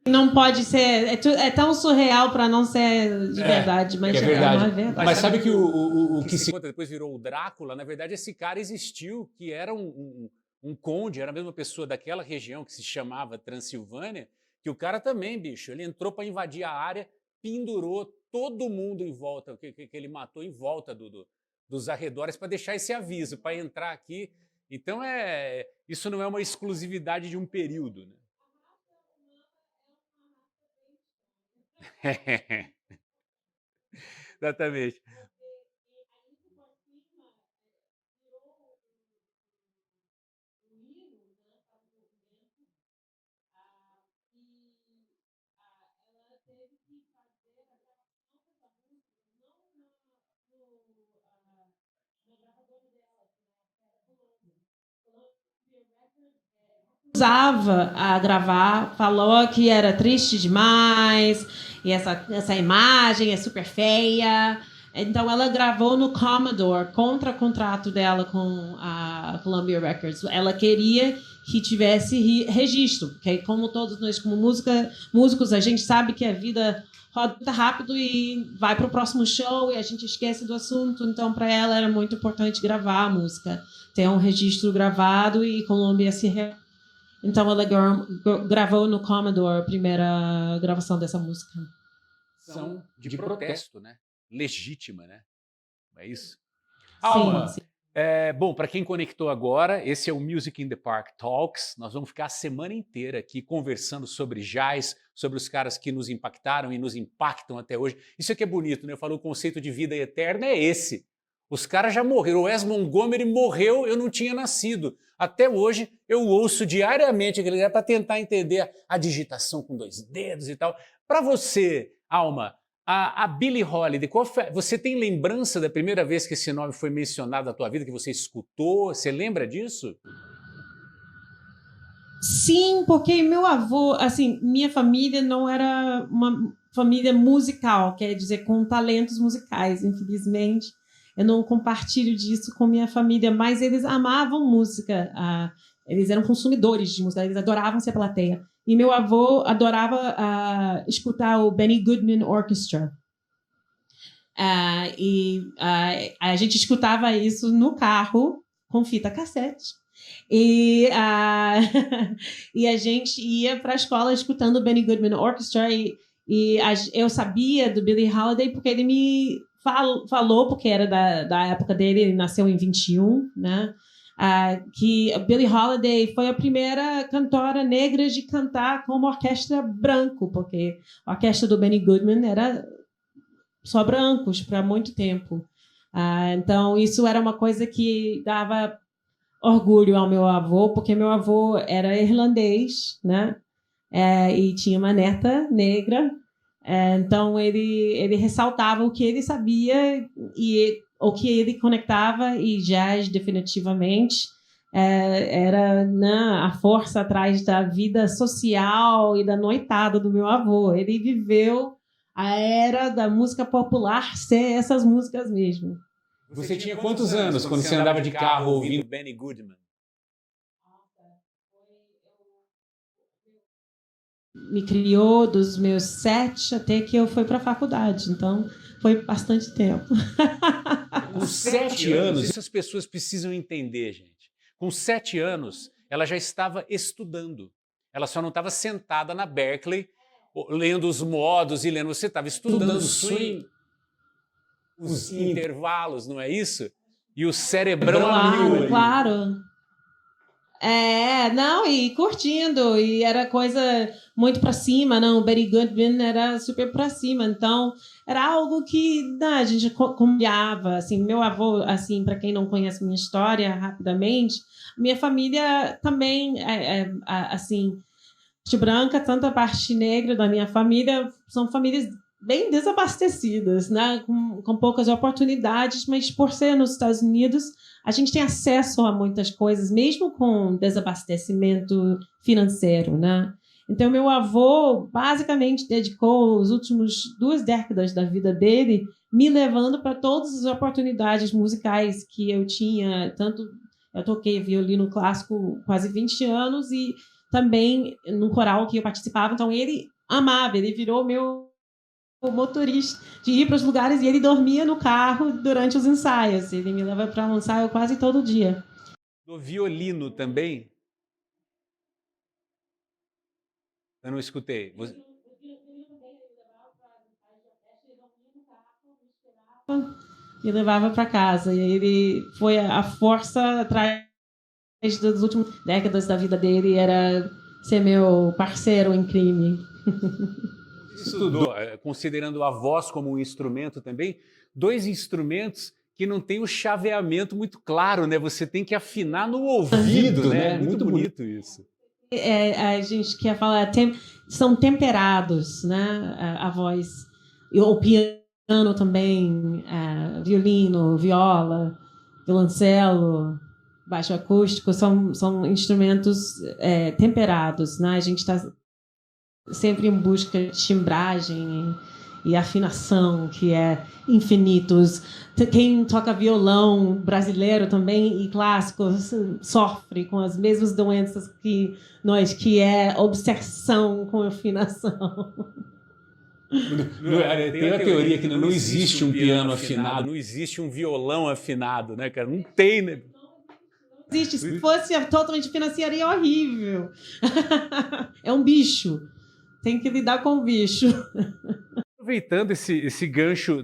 [SPEAKER 6] Não pode ser, é tão surreal para não ser de verdade, mas
[SPEAKER 5] é verdade.
[SPEAKER 6] Não é verdade.
[SPEAKER 5] Mas sabe que o que se conta depois virou o Drácula, na verdade esse cara existiu, que era um conde, era a mesma pessoa daquela região que se chamava Transilvânia, que o cara também, bicho, ele entrou para invadir a área, pendurou todo mundo em volta, que ele matou em volta dos arredores para deixar esse aviso, para entrar aqui. Então isso não é uma exclusividade de um período, né? Exatamente.
[SPEAKER 6] Usava a gravar, falou que era triste demais, e essa imagem é super feia. Então ela gravou no Commodore, contra contrato dela com a Columbia Records. Ela queria que tivesse registro, porque como todos nós como músicos, a gente sabe que a vida roda rápido e vai para o próximo show e a gente esquece do assunto. Então para ela era muito importante gravar a música, ter um registro gravado e Columbia se Então ela gravou no Commodore a primeira gravação dessa música.
[SPEAKER 5] São de protesto, né? Legítima, né? É isso?
[SPEAKER 6] Alma, sim.
[SPEAKER 5] Bom, para quem conectou agora, esse é o Music in the Park Talks. Nós vamos ficar a semana inteira aqui conversando sobre jazz, sobre os caras que nos impactaram e nos impactam até hoje. Isso aqui é bonito, né? Eu falo, o conceito de vida eterna é esse. Os caras já morreram. O Wes Montgomery morreu, eu não tinha nascido. Até hoje eu ouço diariamente aquele cara para tentar entender a digitação com 2 dedos e tal. Para você, Alma, a Billie Holiday, você tem lembrança da primeira vez que esse nome foi mencionado na tua vida, que você escutou? Você lembra disso?
[SPEAKER 6] Sim, porque meu avô, assim, minha família não era uma família musical, quer dizer, com talentos musicais, infelizmente. Eu não compartilho disso com minha família, mas eles amavam música. Eles eram consumidores de música, eles adoravam ser plateia. E meu avô adorava escutar o Benny Goodman Orchestra. A gente escutava isso no carro com fita cassete. E a gente ia para a escola escutando Benny Goodman Orchestra eu sabia do Billie Holiday porque ele me falou, porque era da época dele, ele nasceu em 21, né? Que a Billie Holiday foi a primeira cantora negra de cantar com uma orquestra branco, porque a orquestra do Benny Goodman era só brancos para muito tempo. Então, isso era uma coisa que dava orgulho ao meu avô, porque meu avô era irlandês, né? E tinha uma neta negra. Então, ele ressaltava o que ele sabia e o que ele conectava, e jazz, definitivamente, era, né, a força atrás da vida social e da noitada do meu avô. Ele viveu a era da música popular ser essas músicas mesmo.
[SPEAKER 5] Você tinha quantos anos quando você andava de carro ouvindo Benny Goodman?
[SPEAKER 6] Me criou dos meus 7 até que eu fui para a faculdade, então foi bastante tempo.
[SPEAKER 5] Com 7 anos, isso as pessoas precisam entender, gente. Com 7 anos, ela já estava estudando. Ela só não estava sentada na Berkeley, lendo os modos e lendo. Você estava estudando swing, os intervalos, não é isso? E o cerebrão a mil ali.
[SPEAKER 6] Claro. Não, e curtindo, e era coisa muito para cima, não, o Benny Goodman era super para cima, então era algo que a gente confiava, assim, meu avô, assim, para quem não conhece minha história, rapidamente, minha família também, assim, de branca, tanto a parte negra da minha família, são famílias bem desabastecidas, né, com poucas oportunidades, mas por ser nos Estados Unidos, a gente tem acesso a muitas coisas, mesmo com desabastecimento financeiro, né? Então, meu avô basicamente dedicou as últimas 2 décadas da vida dele me levando para todas as oportunidades musicais que eu tinha. Tanto eu toquei violino clássico quase 20 anos e também no coral que eu participava. Então, ele amava, ele virou meu motorista de ir para os lugares e ele dormia no carro durante os ensaios. Ele me leva para um ensaio quase todo dia.
[SPEAKER 5] Do violino também? Eu não escutei.
[SPEAKER 6] Me levava para casa. E ele foi a força atrás das últimas décadas da vida dele, era ser meu parceiro em crime.
[SPEAKER 5] Estudou, considerando a voz como um instrumento também, 2 instrumentos que não tem o chaveamento muito claro, né? Você tem que afinar no ouvido, né? Muito bonito isso.
[SPEAKER 6] A gente quer falar, são temperados, né? A voz. E o piano também, violino, viola, violoncelo, baixo acústico, são instrumentos temperados, né? A gente está sempre em busca de timbragem e afinação, que é infinitos. Quem toca violão brasileiro também e clássico sofre com as mesmas doenças que nós, que é obsessão com afinação.
[SPEAKER 5] Tem a teoria que não existe um piano afinado, não existe um violão afinado, né, cara? Não tem, né?
[SPEAKER 6] Não existe. Se fosse totalmente afinado, seria horrível. É um bicho. Tem que lidar com o bicho.
[SPEAKER 5] Aproveitando esse gancho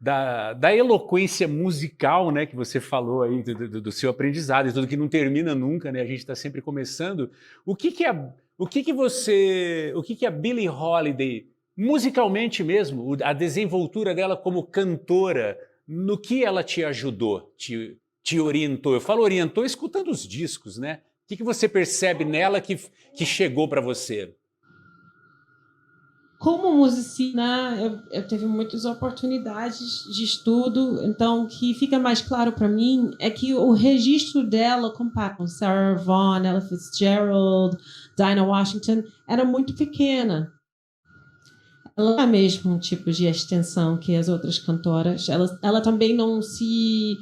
[SPEAKER 5] da eloquência musical, né, que você falou aí, do seu aprendizado e tudo que não termina nunca, né? A gente está sempre começando. O que a Billie Holiday, musicalmente mesmo, a desenvoltura dela como cantora, no que ela te ajudou, te orientou? Eu falo orientou escutando os discos, né? O que você percebe nela que chegou para você?
[SPEAKER 6] Como musicina, eu tive muitas oportunidades de estudo, então o que fica mais claro para mim é que o registro dela com Sarah Vaughan, Ella Fitzgerald, Dinah Washington, era muito pequena. Ela não é o mesmo tipo de extensão que as outras cantoras. Ela também não se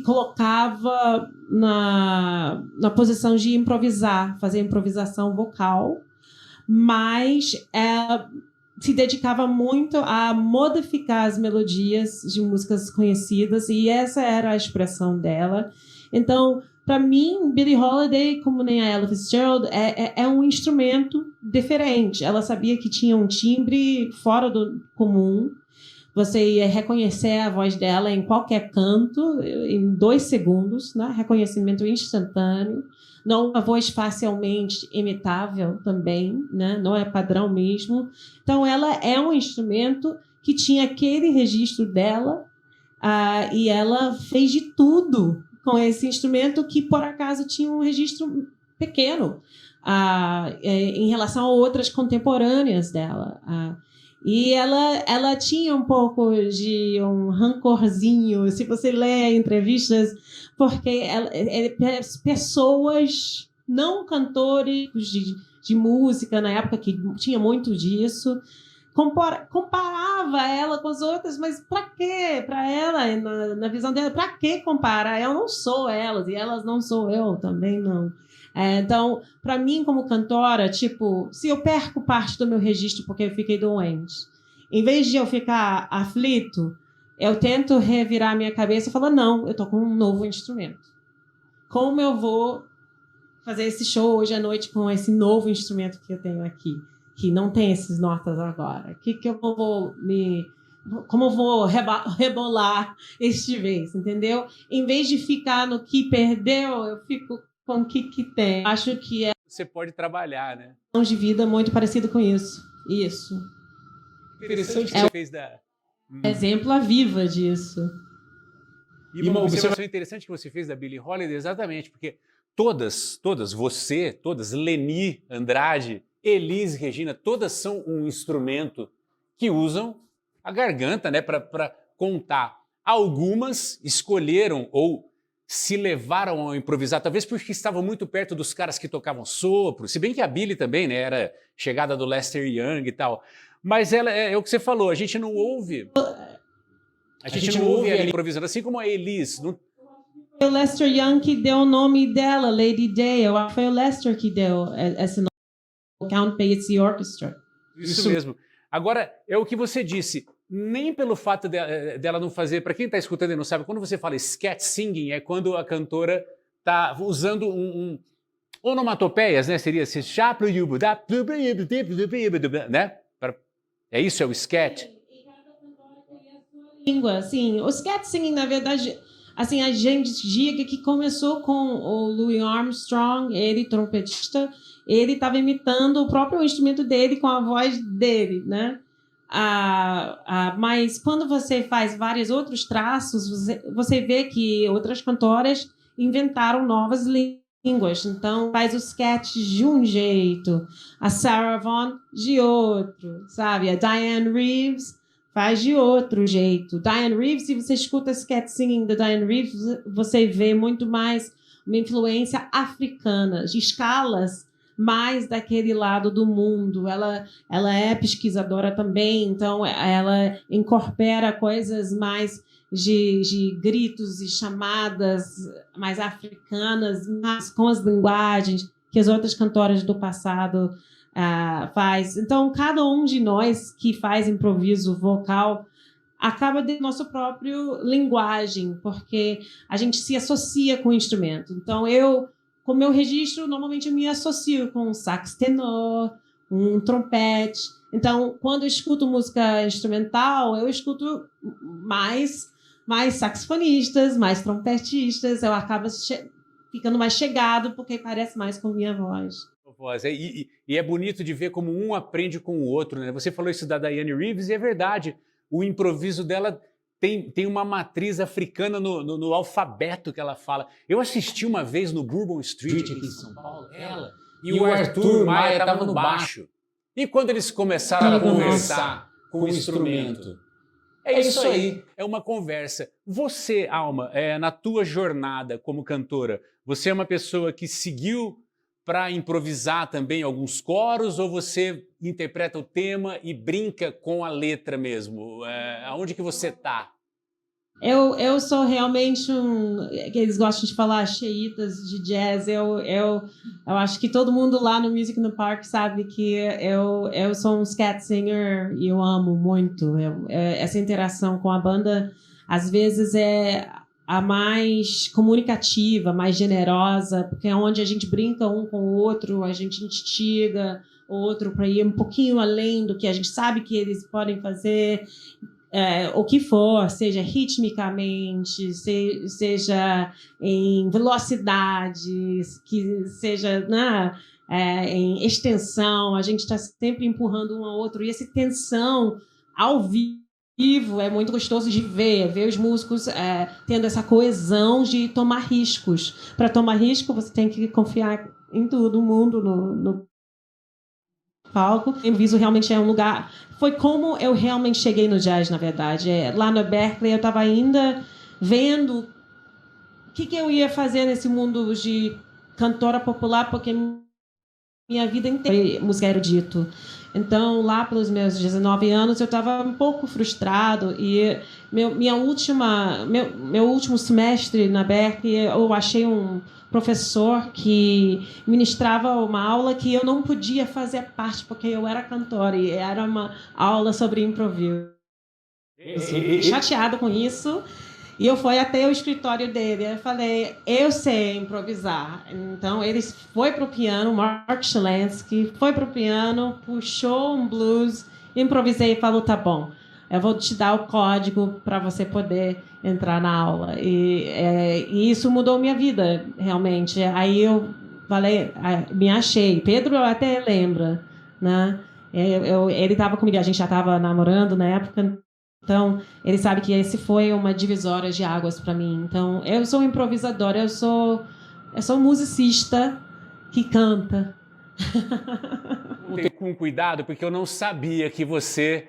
[SPEAKER 6] colocava na posição de improvisar, fazer improvisação vocal, mas ela se dedicava muito a modificar as melodias de músicas conhecidas, e essa era a expressão dela. Então, para mim, Billie Holiday, como nem a Ella Fitzgerald, é um instrumento diferente. Ela sabia que tinha um timbre fora do comum. Você ia reconhecer a voz dela em qualquer canto, em 2 segundos, né? Reconhecimento instantâneo. Não uma voz facilmente imitável também, né? Não é padrão mesmo. Então, ela é um instrumento que tinha aquele registro dela, e ela fez de tudo com esse instrumento que, por acaso, tinha um registro pequeno em relação a outras contemporâneas dela. E ela tinha um pouco de um rancorzinho, se você lê entrevistas, porque pessoas, não cantores de música, na época que tinha muito disso, comparava ela com as outras, mas para quê? Para ela, na visão dela, para que comparar? Eu não sou elas, e elas não sou eu, também não. Então, para mim, como cantora, tipo, se eu perco parte do meu registro porque eu fiquei doente, em vez de eu ficar aflito, eu tento revirar minha cabeça e falar, não, eu tô com um novo instrumento. Como eu vou fazer esse show hoje à noite com esse novo instrumento que eu tenho aqui, que não tem essas notas agora? Como eu vou rebolar este vez, entendeu? Em vez de ficar no que perdeu, eu fico com o que tem. Acho que
[SPEAKER 5] Você pode trabalhar, né?
[SPEAKER 6] de vida muito parecido com isso. Isso.
[SPEAKER 5] Interessante que você fez da...
[SPEAKER 6] Exemplo viva disso.
[SPEAKER 5] E uma observação interessante que você fez da Billie Holiday, exatamente, porque todas, você, todas, Leni, Andrade, Elis Regina, todas são um instrumento que usam a garganta, né, para contar. Algumas escolheram ou se levaram a improvisar, talvez porque estavam muito perto dos caras que tocavam sopro, se bem que a Billie também, né, era chegada do Lester Young e tal. Mas ela, é o que você falou, a gente não ouve. A gente não ouve ela improvisando, assim como a Elis. Não...
[SPEAKER 6] Foi o Lester Young que deu o nome dela, Lady Day. Eu acho que foi o Lester que deu esse nome, Count Basie Orchestra.
[SPEAKER 5] Isso mesmo. Agora, é o que você disse, nem pelo fato dela não fazer, para quem está escutando e não sabe, quando você fala scat singing, é quando a cantora está usando onomatopeias, né? Seria esse né? É isso, é o scat.
[SPEAKER 6] Língua, assim, o scat singing, na verdade, assim, a gente diga que começou com o Louis Armstrong, ele trompetista, ele estava imitando o próprio instrumento dele com a voz dele, né? Mas quando você faz vários outros traços, você vê que outras cantoras inventaram novas línguas. Então, faz os sketches de um jeito, a Sarah Vaughan de outro, sabe? A Diane Reeves faz de outro jeito. Diane Reeves, se você escuta sketch singing da Diane Reeves, você vê muito mais uma influência africana, de escalas mais daquele lado do mundo. Ela é pesquisadora também, então ela incorpora coisas mais de gritos e chamadas mais africanas, mas com as linguagens que as outras cantoras do passado faz. Então, cada um de nós que faz improviso vocal acaba de nossa própria linguagem, porque a gente se associa com o instrumento. Então, com meu registro, normalmente eu me associo com um sax tenor, um trompete. Então, quando eu escuto música instrumental, eu escuto mais saxofonistas, mais trompetistas, eu acabo ficando mais chegado, porque parece mais com minha voz.
[SPEAKER 5] E é bonito de ver como um aprende com o outro, né? Você falou isso da Diane Reeves e é verdade. O improviso dela tem uma matriz africana no alfabeto que ela fala. Eu assisti uma vez no Bourbon Street aqui em São Paulo, ela e o Arthur Maia estavam no baixo. E quando eles começaram a conversar com o instrumento? É isso aí, é uma conversa. Você, Alma, na tua jornada como cantora, você é uma pessoa que seguiu para improvisar também alguns coros ou você interpreta o tema e brinca com a letra mesmo? Aonde que você está?
[SPEAKER 6] Eu sou realmente que eles gostam de falar, xeitas de jazz. Eu acho que todo mundo lá no Music in the Park sabe que eu sou um scat singer e eu amo muito. Essa interação com a banda, às vezes, a mais comunicativa, mais generosa, porque é onde a gente brinca um com o outro, a gente instiga o outro para ir um pouquinho além do que a gente sabe que eles podem fazer, o que for, seja ritmicamente, seja em velocidade, que seja em extensão, a gente está sempre empurrando um ao outro, e essa tensão ao vivo é muito gostoso de ver os músicos tendo essa coesão de tomar riscos. Para tomar risco, você tem que confiar em todo mundo no palco. O Improviso realmente é um lugar... Foi como eu realmente cheguei no jazz, na verdade. Lá no Berklee, eu estava ainda vendo o que eu ia fazer nesse mundo de cantora popular, porque minha vida inteira foi música erudito. Então, lá pelos meus 19 anos, eu estava um pouco frustrado e meu último semestre na Berklee, eu achei um professor que ministrava uma aula que eu não podia fazer parte porque eu era cantora e era uma aula sobre improviso. Chateado com isso. E eu fui até o escritório dele. Eu falei, eu sei improvisar. Então, ele foi para o piano, Mark Shalansky, foi para o piano, puxou um blues, improvisei e falou, tá bom, eu vou te dar o código para você poder entrar na aula. E isso mudou minha vida, realmente. Aí eu falei, me achei. Pedro até lembra, né? Ele estava comigo, a gente já estava namorando na época. Então, ele sabe que esse foi uma divisória de águas para mim. Então, eu sou improvisadora, eu sou musicista que canta.
[SPEAKER 5] Com cuidado, porque eu não sabia que você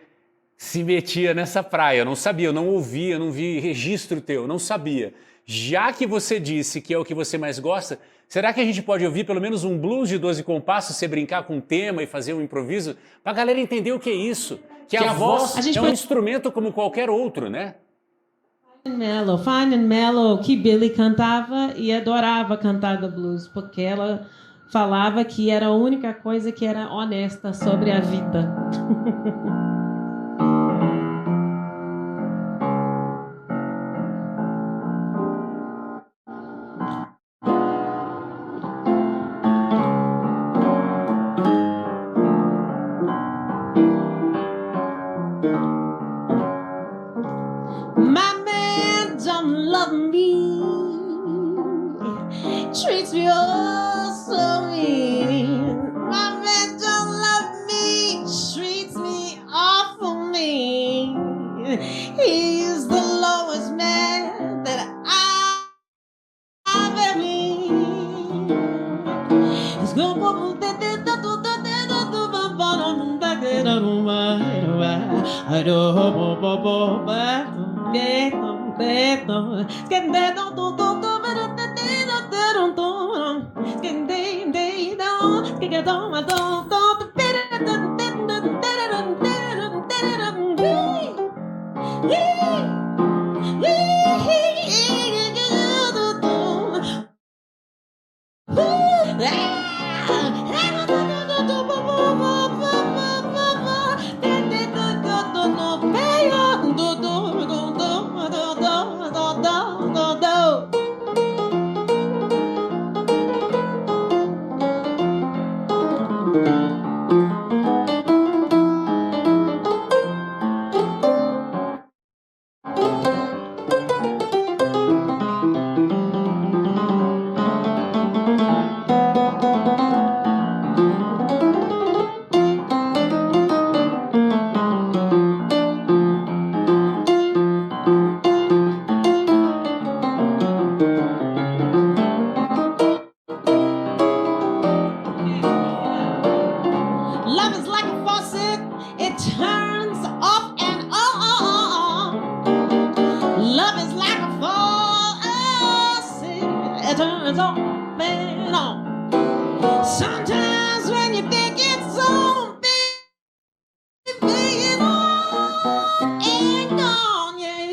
[SPEAKER 5] se metia nessa praia. Eu não sabia, eu não ouvia, eu não vi registro teu, eu não sabia. Já que você disse que é o que você mais gosta, será que a gente pode ouvir pelo menos um blues de 12 compassos, você brincar com um tema e fazer um improviso, para a galera entender o que é isso? Que a voz é um instrumento como qualquer outro, né?
[SPEAKER 6] Fine and Mellow, que Billy cantava e adorava cantar do blues, porque ela falava que era a única coisa que era honesta sobre a vida. My man don't love me, treats me oh so mean. My man don't love me, treats me awful mean. He's the lowest man that I've ever seen. He's Love is like a faucet, it turns off and on. Love is like a faucet, it turns off and on. Sometimes when you think it's on, baby, it's on and gone, yeah.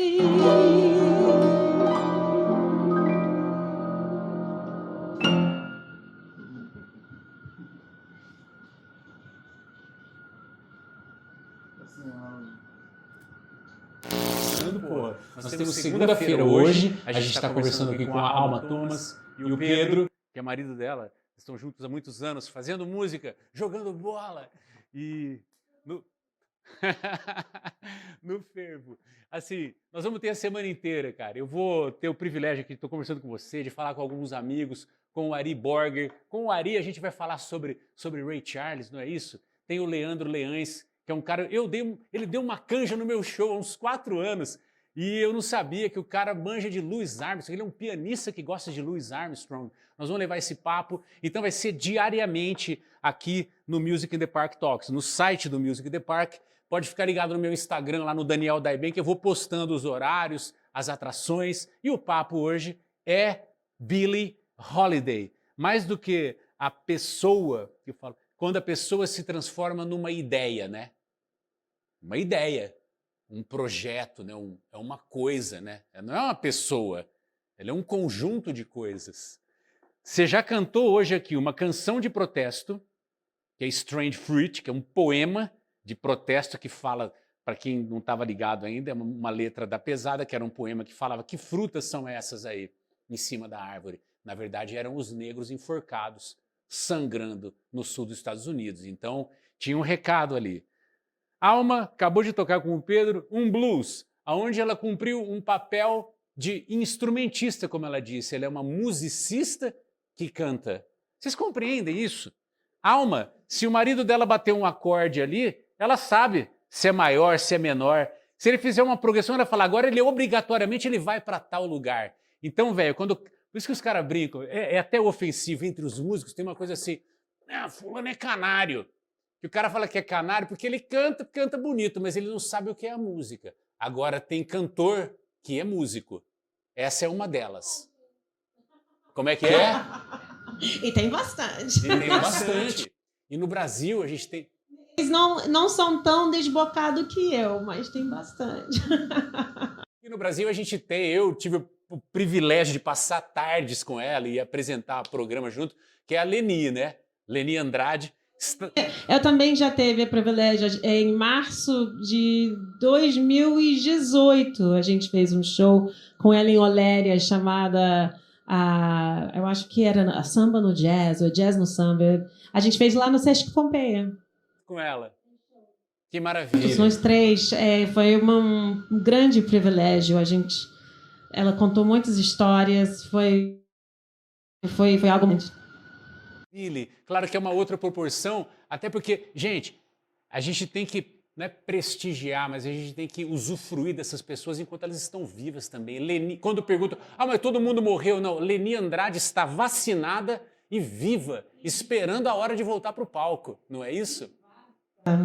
[SPEAKER 5] começando, porra. Nós temos segunda-feira hoje, a gente está conversando aqui com a Alma Thomas e o Pedro, que é marido dela. Estão juntos há muitos anos, fazendo música, jogando bola e no fervo. Assim, nós vamos ter a semana inteira, cara. Eu vou ter o privilégio aqui, estou conversando com você, de falar com alguns amigos, com o Ari Borger. Com o Ari a gente vai falar sobre Ray Charles, não é isso? Tem o Leandro Leães, que é um cara... Ele deu uma canja no meu show há uns 4 anos e eu não sabia que o cara manja de Louis Armstrong. Ele é um pianista que gosta de Louis Armstrong. Nós vamos levar esse papo, então vai ser diariamente aqui no Music in the Park Talks, no site do Music in the Park. Pode ficar ligado no meu Instagram, lá no Daniel Daiben, que eu vou postando os horários, as atrações. E o papo hoje é Billie Holiday. Mais do que a pessoa, que eu falo, quando a pessoa se transforma numa ideia, né? Uma ideia, um projeto, né? É uma coisa, né? Não é uma pessoa, ela é um conjunto de coisas. Você já cantou hoje aqui uma canção de protesto, que é Strange Fruit, que é um poema de protesto que fala, para quem não estava ligado ainda, é uma letra da Pesada, que era um poema que falava que frutas são essas aí, em cima da árvore. Na verdade, eram os negros enforcados, sangrando no sul dos Estados Unidos. Então, tinha um recado ali. Alma acabou de tocar com o Pedro um blues, onde ela cumpriu um papel de instrumentista, como ela disse. Ela é uma musicista que canta. Vocês compreendem isso? Alma, se o marido dela bater um acorde ali, ela sabe se é maior, se é menor. Se ele fizer uma progressão, ela fala, agora ele obrigatoriamente ele vai para tal lugar. Então, velho, por isso que os caras brincam, é até ofensivo entre os músicos, tem uma coisa assim, fulano é canário. Que o cara fala que é canário porque ele canta bonito, mas ele não sabe o que é a música. Agora tem cantor que é músico. Essa é uma delas. Como é que é?
[SPEAKER 6] E tem bastante.
[SPEAKER 5] E tem bastante. E no Brasil a gente tem...
[SPEAKER 6] Eles não são tão desbocados que eu, mas tem bastante.
[SPEAKER 5] E no Brasil a gente tem, eu tive o privilégio de passar tardes com ela e apresentar o programa junto, que é a Leni, né? Leni Andrade.
[SPEAKER 6] Eu também já teve o privilégio, em março de 2018, a gente fez um show com ela em Oléria, chamada, eu acho que era a Samba no Jazz, ou Jazz no Samba. A gente fez lá no Sesc Pompeia.
[SPEAKER 5] Com ela. Que maravilha.
[SPEAKER 6] Nós três, foi um grande privilégio. Ela contou muitas histórias, foi algo muito...
[SPEAKER 5] Billie, claro que é uma outra proporção, até porque, gente, a gente tem que, não é prestigiar, mas a gente tem que usufruir dessas pessoas enquanto elas estão vivas também. Leni, quando perguntam, mas todo mundo morreu, não, Leni Andrade está vacinada e viva, esperando a hora de voltar para o palco, não é isso?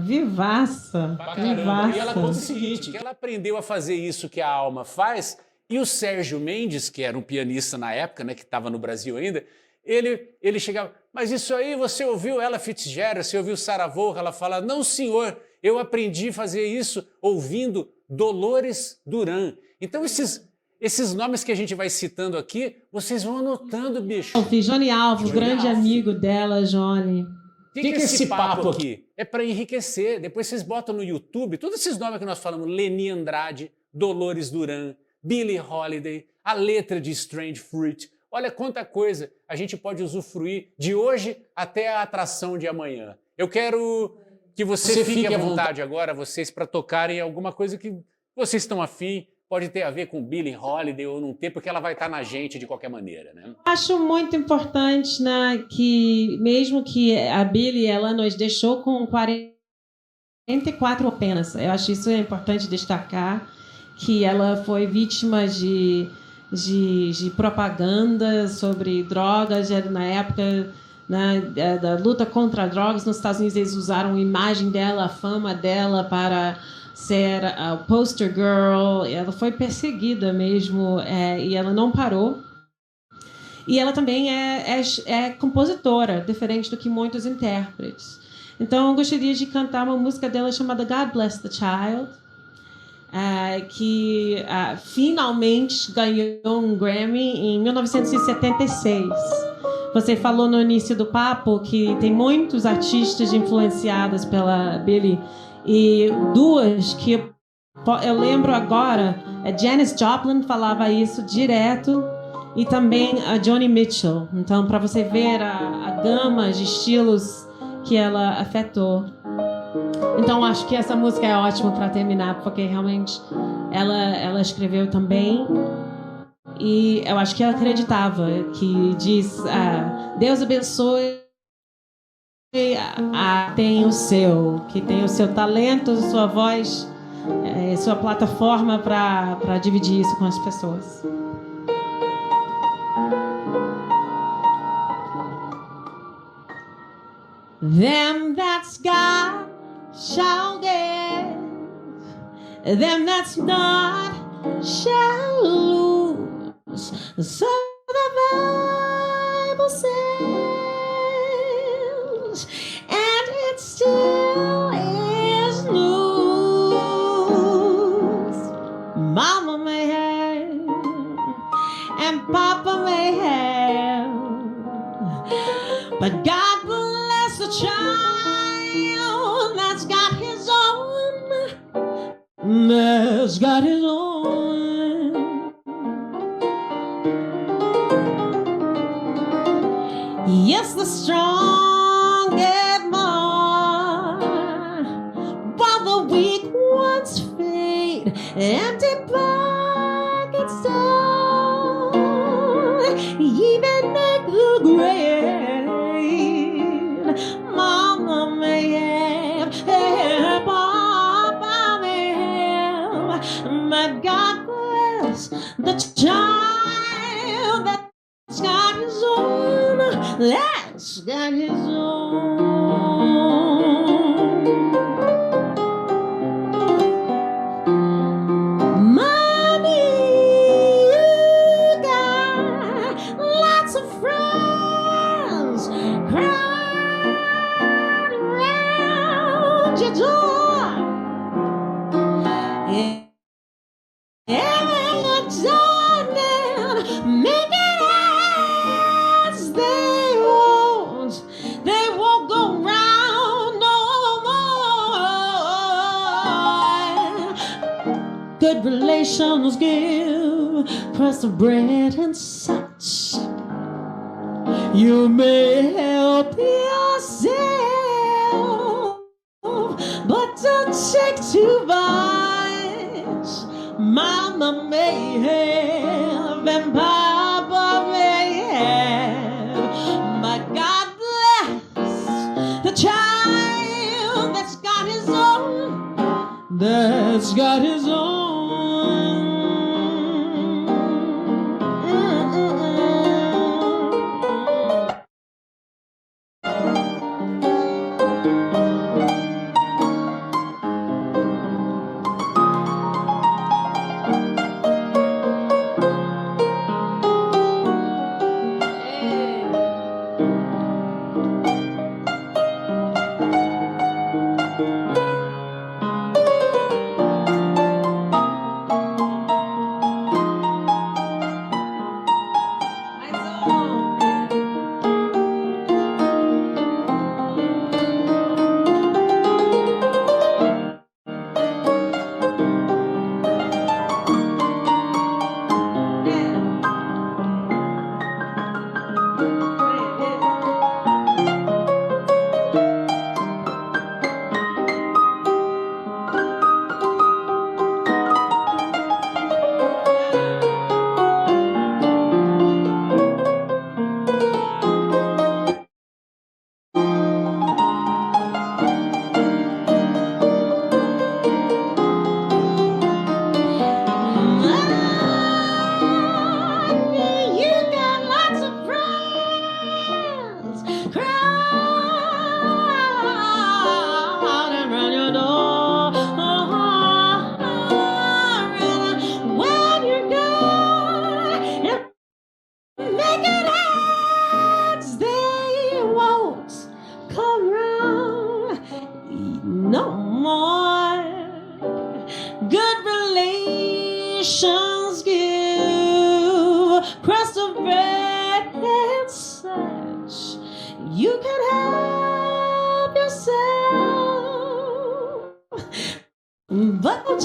[SPEAKER 6] Vivaça, vivaça.
[SPEAKER 5] E ela conta o seguinte, que ela aprendeu a fazer isso que a Alma faz, e o Sérgio Mendes, que era um pianista na época, né, que estava no Brasil ainda, ele chegava, mas isso aí você ouviu Ella Fitzgerald, você ouviu Sarah Vaughan? Ela fala, não senhor, eu aprendi a fazer isso ouvindo Dolores Duran. Então esses nomes que a gente vai citando aqui, vocês vão anotando, bicho.
[SPEAKER 6] Johnny Alves, grande amigo dela, Johnny.
[SPEAKER 5] O que é esse papo aqui? É para enriquecer. Depois vocês botam no YouTube, todos esses nomes que nós falamos, Leni Andrade, Dolores Duran, Billie Holiday, a letra de Strange Fruit. Olha quanta coisa a gente pode usufruir de hoje até a atração de amanhã. Eu quero que você fique à vontade agora, vocês, para tocarem alguma coisa que vocês estão afim. Pode ter a ver com Billie Holiday ou não ter, porque ela vai estar na gente de qualquer maneira, né?
[SPEAKER 6] Acho muito importante, né, que mesmo que a Billie, ela nos deixou com 44 apenas. Eu acho isso importante destacar, que ela foi vítima de propaganda sobre drogas. Na época, né, da luta contra drogas nos Estados Unidos, eles usaram a imagem dela, a fama dela para ser a poster girl. Ela foi perseguida mesmo, e ela não parou. E ela também é compositora, diferente do que muitos intérpretes. Então, eu gostaria de cantar uma música dela chamada God Bless the Child, que finalmente ganhou um Grammy em 1976. Você falou no início do papo que tem muitos artistas influenciados pela Billie, e duas que Eu lembro agora, a Janis Joplin falava isso direto e também a Joni Mitchell. Então, para você ver a gama de estilos que ela afetou. Então, acho que essa música é ótima para terminar, porque realmente ela escreveu também. E eu acho que ela acreditava, que diz, Deus abençoe tem o seu, que tem o seu talento, sua voz, sua plataforma para dividir isso com as pessoas. Them that's got shall get, them that's not shall lose. So the Bible says, and it still is news. Mama may have, and Papa may have, but God bless the child that's got his own, that's got his own. Yes, the strong get more, while the weak ones fade. Empty pockets don't even make the grade. Mama may have, Papa may have, but God bless the child that's got his own, that's got his own. Mommy, you got lots of friends crowding around your door. Everyone's done make it as they won't go round no more. Good relations give crust of bread and such. You may help yourself, but don't take too much. Mama may have and Papa may have, but God bless the child that's got his own, that's got his own. No more. Good relations give crust of bread and such. You can help yourself, but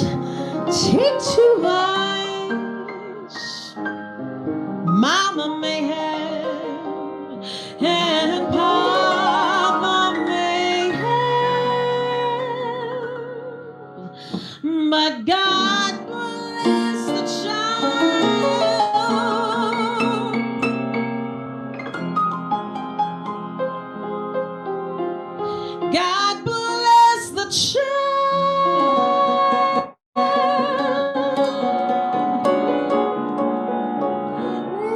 [SPEAKER 6] God bless the child.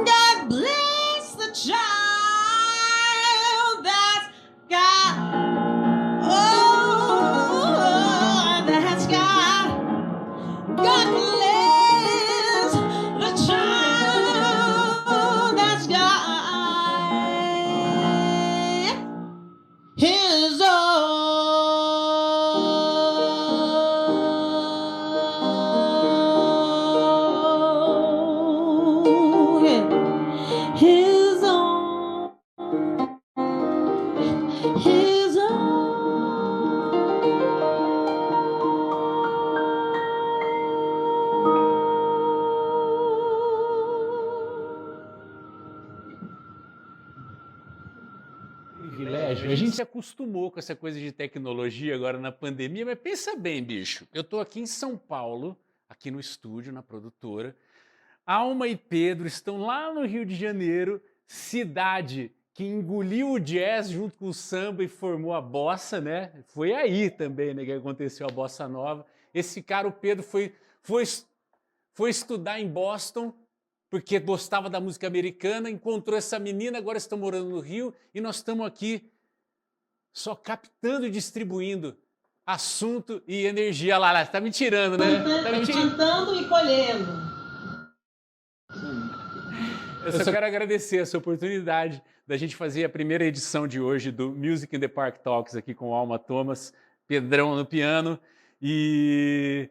[SPEAKER 6] God bless the child that's got, oh, that's got. God bless the child that's got his own. His own. His own.
[SPEAKER 5] Privilégio. A gente se acostumou com essa coisa de tecnologia agora na pandemia, mas pensa bem, bicho. Eu estou aqui em São Paulo, aqui no estúdio, na produtora. Alma e Pedro estão lá no Rio de Janeiro, cidade que engoliu o jazz junto com o samba e formou a bossa, né? Foi aí também, né, que aconteceu a bossa nova. Esse cara, o Pedro, foi estudar em Boston, porque gostava da música americana, encontrou essa menina, agora estão morando no Rio, e nós estamos aqui só captando e distribuindo assunto e energia. Lá, tá me tirando, né? Tá me tirando.
[SPEAKER 6] Plantando e colhendo.
[SPEAKER 5] Eu só quero agradecer essa oportunidade da gente fazer a primeira edição de hoje do Music in the Park Talks aqui com Alma Thomas, Pedrão no piano, e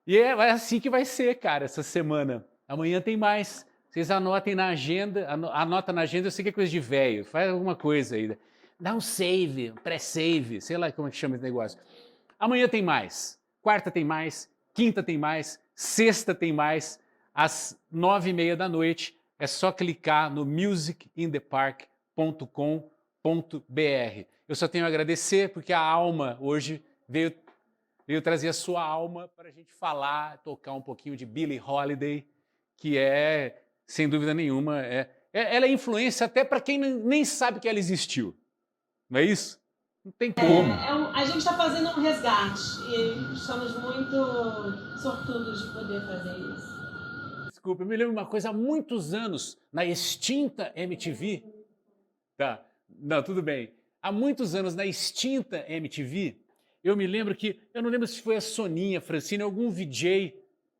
[SPEAKER 5] é assim que vai ser, cara, essa semana. Amanhã tem mais. Vocês anotem na agenda, anota na agenda, eu sei que é coisa de velho, faz alguma coisa aí. Dá um save, um pré-save, sei lá como é que chama esse negócio. Amanhã tem mais, quarta tem mais, quinta tem mais, sexta tem mais, às 9h30 da noite. É só clicar no musicinthepark.com.br. Eu só tenho a agradecer porque a Alma hoje veio trazer a sua alma para a gente falar, tocar um pouquinho de Billie Holiday, que é, sem dúvida nenhuma, ela é influência até para quem nem sabe que ela existiu. Não é isso? Não tem como.
[SPEAKER 6] A gente está fazendo um resgate e estamos muito sortudos de poder fazer isso.
[SPEAKER 5] Desculpa, eu me lembro de uma coisa há muitos anos, na extinta MTV. Tá, não, tudo bem. Há muitos anos, na extinta MTV, eu me lembro que, eu não lembro se foi a Soninha, Francine, algum VJ,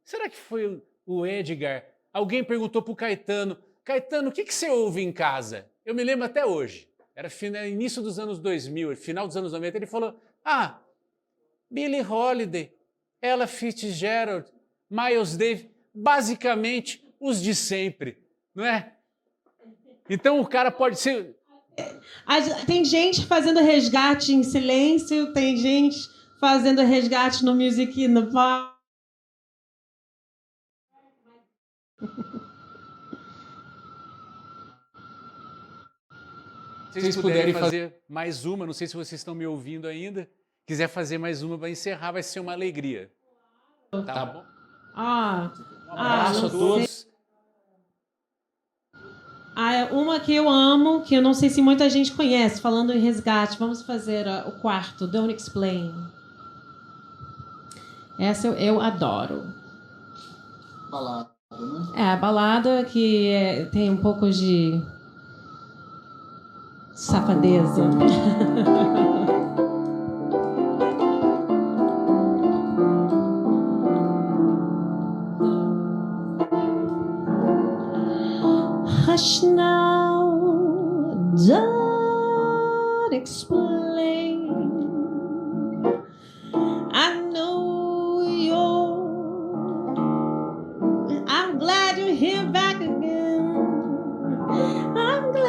[SPEAKER 5] será que foi o Edgar? Alguém perguntou pro Caetano, Caetano, o que você ouve em casa? Eu me lembro até hoje, era início dos anos 2000, final dos anos 90, ele falou, Billie Holiday, Ella Fitzgerald, Miles Davis, basicamente os de sempre, não é? Então o cara pode ser...
[SPEAKER 6] Tem gente fazendo resgate em silêncio, tem gente fazendo resgate no Music in the Park.
[SPEAKER 5] Se vocês puderem fazer mais uma, não sei se vocês estão me ouvindo ainda, quiser fazer mais uma para encerrar, vai ser uma alegria. Tá bom? Um abraço a todos.
[SPEAKER 6] Uma que eu amo, que eu não sei se muita gente conhece, falando em resgate, vamos fazer o quarto, Don't Explain. Essa eu adoro.
[SPEAKER 7] Balada, né?
[SPEAKER 6] A balada que tem um pouco de safadeza. Hush now, don't explain. I know I'm glad you're here back again. I'm glad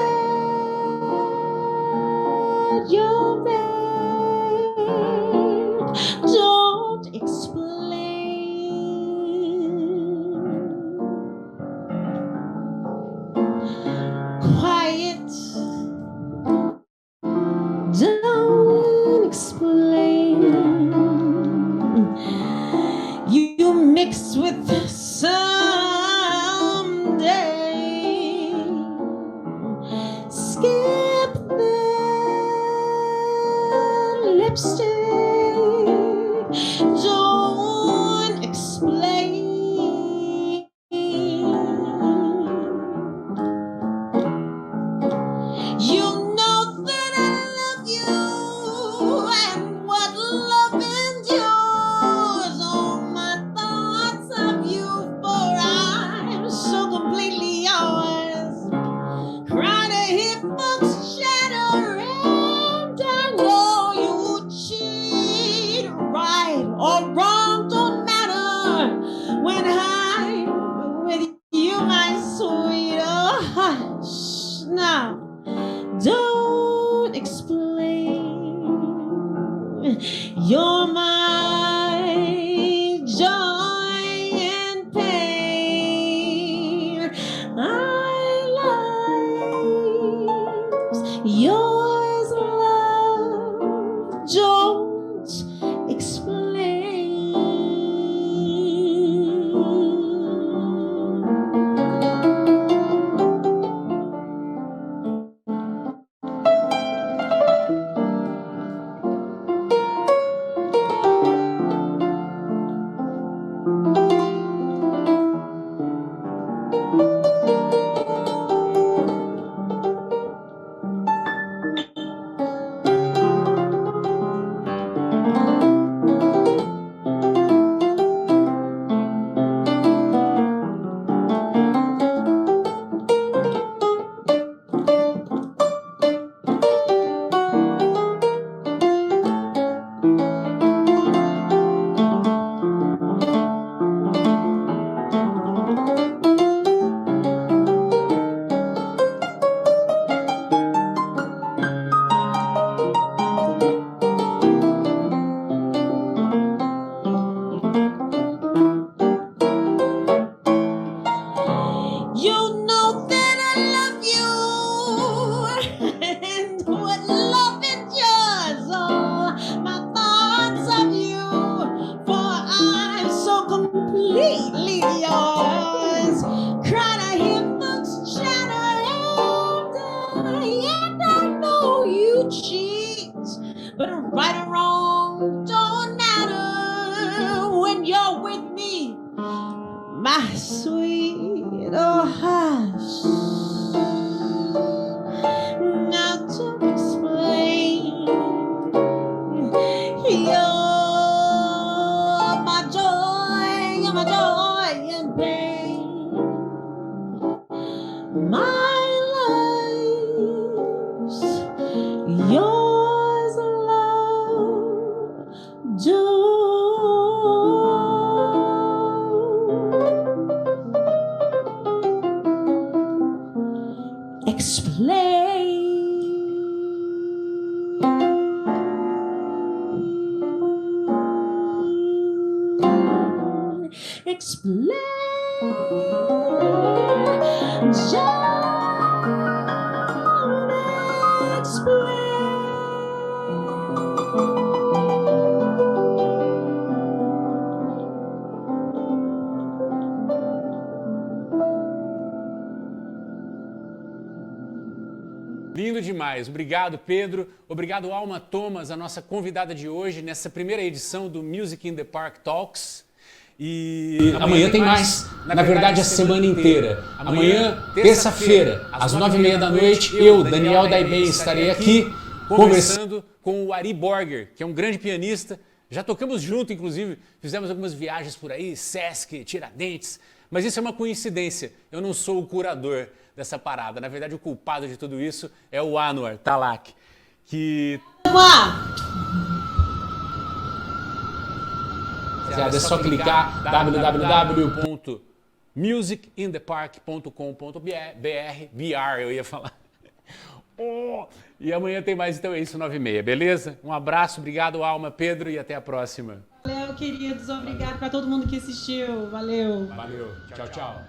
[SPEAKER 6] you're back. Don't explain. Quiet. Don't You're my joy and pain. Our lives, yours, love, don't explain. You know that I love you, and what love endures all my thoughts of you, for I'm so completely yours. Cry to hear folks chatter, and I know you cheat, but right or wrong don't matter when you're with me, my sweet. Oh, hush. Now to explain, you're my joy and pain. My life's yours, love, do. Explain. Just explain.
[SPEAKER 5] Lindo demais. Obrigado, Pedro. Obrigado, Alma Thomas, a nossa convidada de hoje, nessa primeira edição do Music in the Park Talks. E amanhã tem mais. Na verdade, a semana inteira. Amanhã, terça-feira, às 9h30 da noite, eu, Daniel Daibem, estarei aqui conversando com o Ari Borger, que é um grande pianista. Já tocamos junto, inclusive, fizemos algumas viagens por aí, Sesc, Tiradentes. Mas isso é uma coincidência. Eu não sou o curador dessa parada. Na verdade, o culpado de tudo isso é o Anwar Talak, que... É só clicar www.musicinthepark.com.br, eu ia falar. E amanhã tem mais, então é isso, 9h30, beleza? Um abraço, obrigado, Alma, Pedro, e até a próxima.
[SPEAKER 6] Valeu, queridos, obrigado para todo mundo que assistiu, valeu.
[SPEAKER 5] Valeu, tchau, tchau.